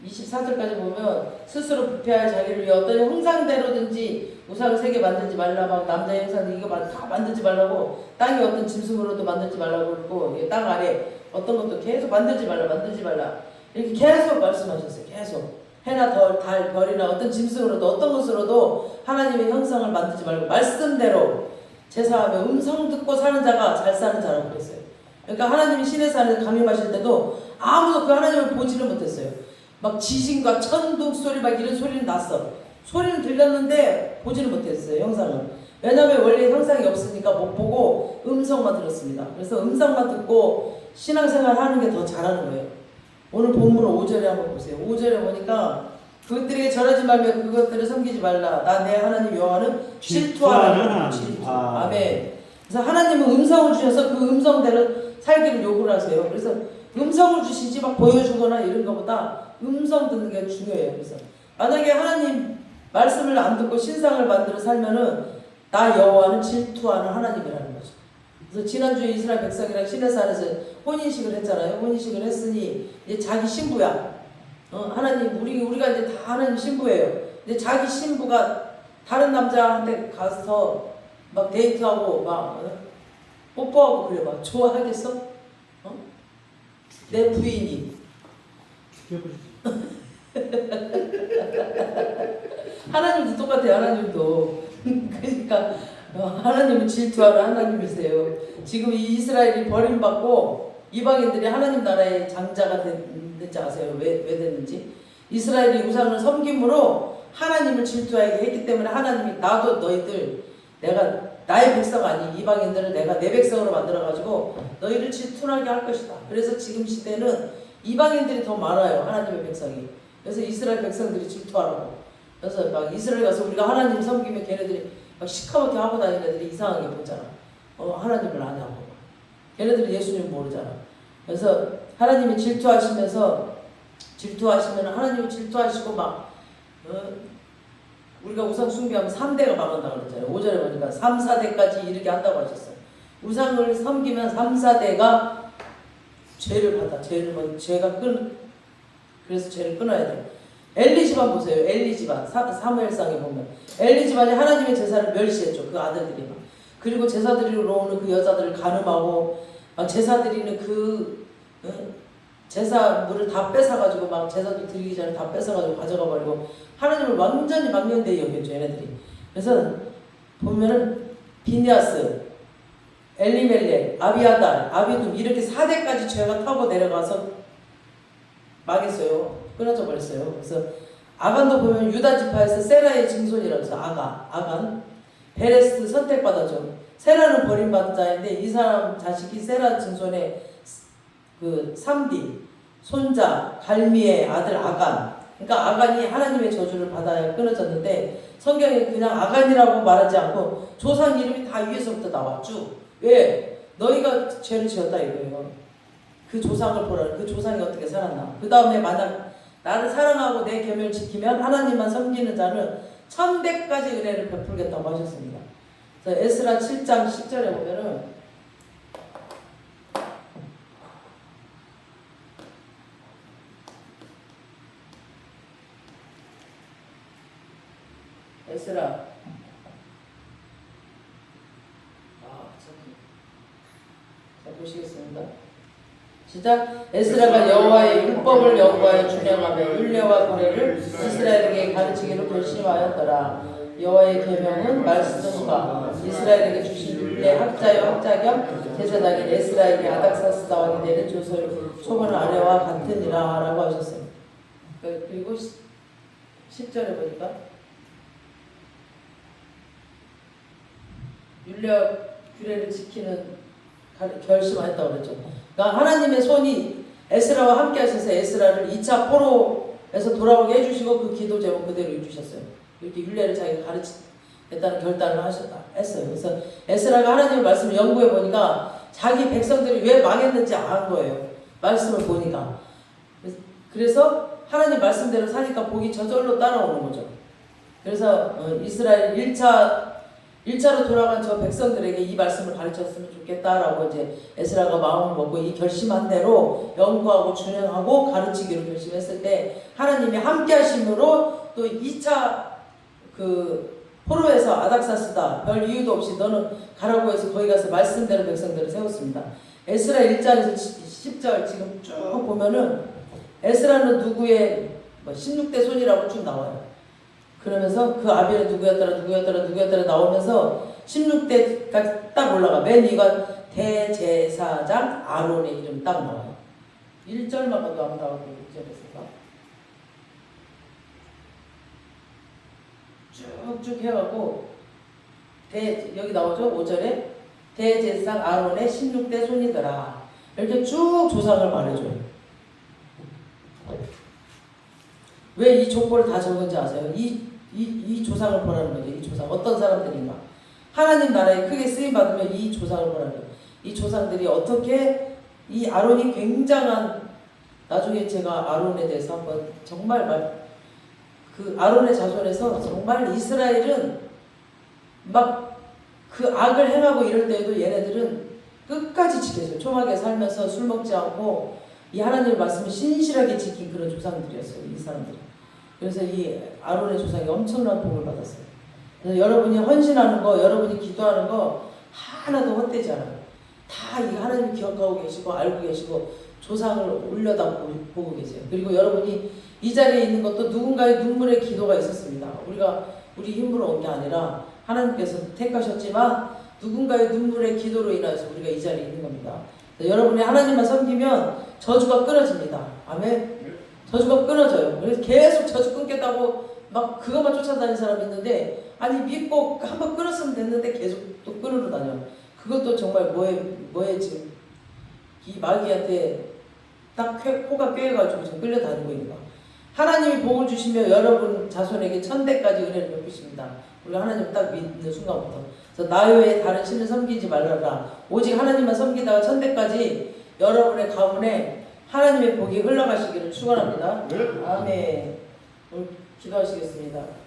[SPEAKER 1] 24절까지 보면 스스로 부패할 자기를 위해 어떤 형상대로든지 우상을 세게 만들지 말라. 막 남자의 형상 이거 다 만들지 말라고. 땅이 어떤 짐승으로도 만들지 말라고 그러고 땅 아래 어떤 것도 계속 만들지 말라 이렇게 계속 말씀하셨어요. 계속 해나 달 별이나 어떤 짐승으로도 어떤 것으로도 하나님의 형상을 만들지 말고 말씀대로 제사하며 음성 듣고 사는 자가 잘 사는 자라고 그랬어요. 그러니까 하나님이 신에서 안에서 강림하실 때도 아무도 그 하나님을 보지를 못했어요. 막 지진과 천둥 소리 막 이런 소리는 났어. 소리는 들렸는데 보지를 못했어요. 형상은. 왜냐하면 원래 형상이 없으니까 못 보고 음성만 들었습니다. 그래서 음성만 듣고 신앙생활 하는 게 더 잘하는 거예요. 오늘 본문 5절에 한번 보세요. 5절에 보니까 그것들에게 절하지 말며 그것들을 섬기지 말라. 나 내 하나님 여호와는 질투하는 질투. 아멘. 그래서 하나님은 음성을 주셔서 그 음성대로 살기를 요구를 하세요. 그래서 음성을 주시지 막 보여주거나 이런 것보다 음성 듣는 게 중요해요. 그래서 만약에 하나님 말씀을 안 듣고 신상을 만들어 살면은 나 여호와는 질투하는 하나님이라는 거죠. 그래서 지난주에 이스라엘 백성이랑 시내산 안에서 혼인식을 했잖아요. 혼인식을 했으니 이제 자기 신부야. 하나님 우리가 이제 다 하나님 신부예요. 근데 자기 신부가 다른 남자한테 가서 막 데이트하고 막 뽀뽀하고 그래 막 좋아하겠어? 내 부인이 하나님도 똑같아요. 하나님도 그러니까 하나님은 질투하는 하나님이세요. 지금 이 이스라엘이 버림받고 이방인들이 하나님 나라의 장자가 됐는지 아세요? 왜 됐는지? 이스라엘이 우상을 섬김으로 하나님을 질투하게 했기 때문에 하나님이 나도 너희들 내가 나의 백성 아닌 이방인들을 내가 내 백성으로 만들어가지고 너희를 질투나게 할 것이다. 그래서 지금 시대는 이방인들이 더 많아요. 하나님의 백성이. 그래서 이스라엘 백성들이 질투하라고. 그래서 막 이스라엘 가서 우리가 하나님 섬기면 걔네들이 막 시커멓게 하고 다니는 애들이 이상하게 보잖아. 하나님을 아냐고. 걔네들은 예수님 모르잖아. 그래서 하나님이 질투하시면 하나님이 질투하시고 막 우리가 우상 숭배하면 3대가 망한다고 그랬잖아요. 5절에 보니까 3, 4대까지 이르게 한다고 하셨어요. 우상을 섬기면 3, 4대가 죄를 받아. 그래서 죄를 끊어야 돼요. 엘리 집안 보세요. 엘리 집안 사무엘상에 보면 엘리 집안이 하나님의 제사를 멸시했죠. 그 아들들이 막. 그리고 제사 드리러 오는 그 여자들을 간음하고 제사 드리는 제사 물을 다 뺏어가지고 막 제사도 드리기 전에 다 뺏어가지고 가져가 버리고 하나님을 완전히 망령되이 여겼죠. 얘네들이. 그래서 보면은 비니아스, 엘리멜렉, 아비아달, 아비둠 이렇게 4대까지 죄가 타고 내려가서 망했어요. 끊어져 버렸어요. 그래서 아간도 보면 유다 지파에서 세라의 증손이라고 해서 아간, 베레스 선택받았죠. 세라는 버림받은 자인데 이 사람 자식이 세라 증손의 그 3디 손자 갈미의 아들 아간. 그러니까 아간이 하나님의 저주를 받아야 끊어졌는데 성경에 그냥 아간이라고 말하지 않고 조상 이름이 다 위에서부터 나왔죠. 왜? 너희가 죄를 지었다 이거예요. 그 조상을 보라는 그 조상이 어떻게 살았나. 그 다음에 만약 나를 사랑하고 내 계명을 지키면 하나님만 섬기는 자는 1000대까지 은혜를 베풀겠다고 하셨습니다. 그래서 에스라 7장 10절에 보면은 에스라 자 보시겠습니다. 시작. 에스라가 여호와의 율법을 연구하여 준행하며 율례와 규례를 이스라엘에게 가르치기로 결심하였더라. 여호와의 계명은 말씀과 이스라엘에게 주신 율례 학자여 학자 겸 제사장인 에스라에게 아닥사스다 왕이 내린 소문 아래와 같으니라 라고 하셨어요. 그리고 10절에 보니까 율례와 규례를 지키는 결심하였다고 그랬죠. 그러니까 하나님의 손이 에스라와 함께 하셔서 에스라를 2차 포로에서 돌아오게 해주시고 그 기도 제목 그대로 이루셨어요. 이렇게 율례를 자기가 가르치겠다는 결단을 했어요. 그래서 에스라가 하나님의 말씀을 연구해 보니까 자기 백성들이 왜 망했는지 안 거예요. 말씀을 보니까. 그래서 하나님 말씀대로 사니까 복이 저절로 따라오는 거죠. 그래서 이스라엘 1차로 돌아간 저 백성들에게 이 말씀을 가르쳤으면 좋겠다라고 이제 에스라가 마음을 먹고 이 결심한 대로 연구하고 준행하고 가르치기로 결심했을 때 하나님이 함께 하심으로 또 2차 그 포로에서 아닥사스다 별 이유도 없이 너는 가라고 해서 거기 가서 말씀대로 백성들을 세웠습니다. 에스라 1장에서 10절 지금 쭉 보면은 에스라는 누구의 16대 손이라고 쭉 나와요. 그러면서 그 아비는 누구였더라 나오면서 16대까지 딱 올라가. 맨 위가 대제사장 아론의 이름 딱 나와요. 1절만 봐도 안 나오고 2절에서가 쭉쭉 해가고 여기 나오죠. 5절에 대제사장 아론의 16대 손이더라. 이렇게 쭉 조상을 말해줘요. 왜 이 족보를 다 적은지 아세요? 이 조상을 보라는 거죠. 이 조상. 어떤 사람들인가. 하나님 나라에 크게 쓰임받으면 이 조상을 보라는 거예요. 이 조상들이 어떻게 이 아론이 굉장한 나중에 제가 아론에 대해서 한번 정말 그 아론의 자손에서 정말 이스라엘은 막 그 악을 행하고 이럴 때에도 얘네들은 끝까지 지켰어요. 초막에 살면서 술 먹지 않고 이 하나님의 말씀을 신실하게 지킨 그런 조상들이었어요. 이 사람들이. 그래서 이 아론의 조상이 엄청난 복을 받았어요. 그래서 여러분이 헌신하는 거, 여러분이 기도하는 거 하나도 헛되지 않아요. 다 이 하나님 기억하고 계시고 알고 계시고 조상을 올려다 보고 계세요. 그리고 여러분이 이 자리에 있는 것도 누군가의 눈물의 기도가 있었습니다. 우리 힘으로 온 게 아니라 하나님께서 택하셨지만 누군가의 눈물의 기도로 인해서 우리가 이 자리에 있는 겁니다. 여러분이 하나님만 섬기면 저주가 끊어집니다. 아멘. 저주가 끊어져요. 그래서 계속 저주 끊겠다고 막 그것만 쫓아다니는 사람이 있는데 아니 믿고 한번 끊었으면 됐는데 계속 또 끊으러 다녀요. 그것도 정말 뭐에 지금 이 마귀한테 딱 코가 꿰가지고 지금 끌려다니고 있는 거. 하나님이 복을 주시며 여러분 자손에게 천대까지 은혜를 베푸십니다. 우리가 하나님 딱 믿는 순간부터. 그래서 나 외에 다른 신을 섬기지 말라라. 오직 하나님만 섬기다가 천대까지 여러분의 가문에 하나님의 복이 흘러가시기를 축원합니다. 아멘. 오늘 기도하시겠습니다.